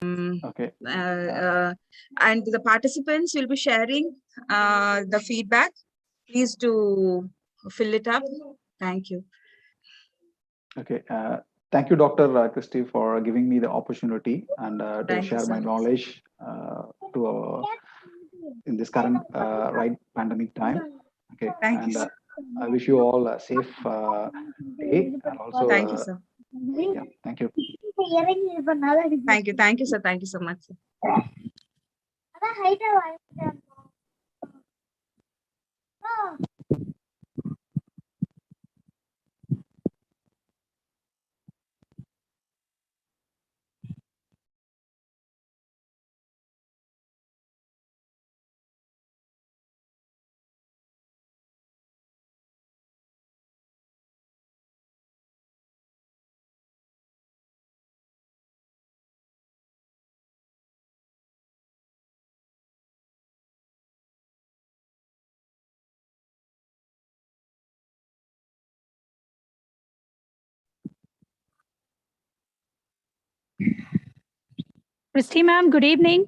Okay. And the participants will be sharing the feedback. Please do fill it up. Thank you. Okay. Thank you, Dr. Christie, for giving me the opportunity and to Thank you, share my sir. knowledge in this current pandemic time. Okay. Thank you, And sir. I wish you all a safe day. And also, Thank you, sir. yeah, thank you. Thank you. Thank you, sir. Thank you so much, sir. Christy ma'am, good evening.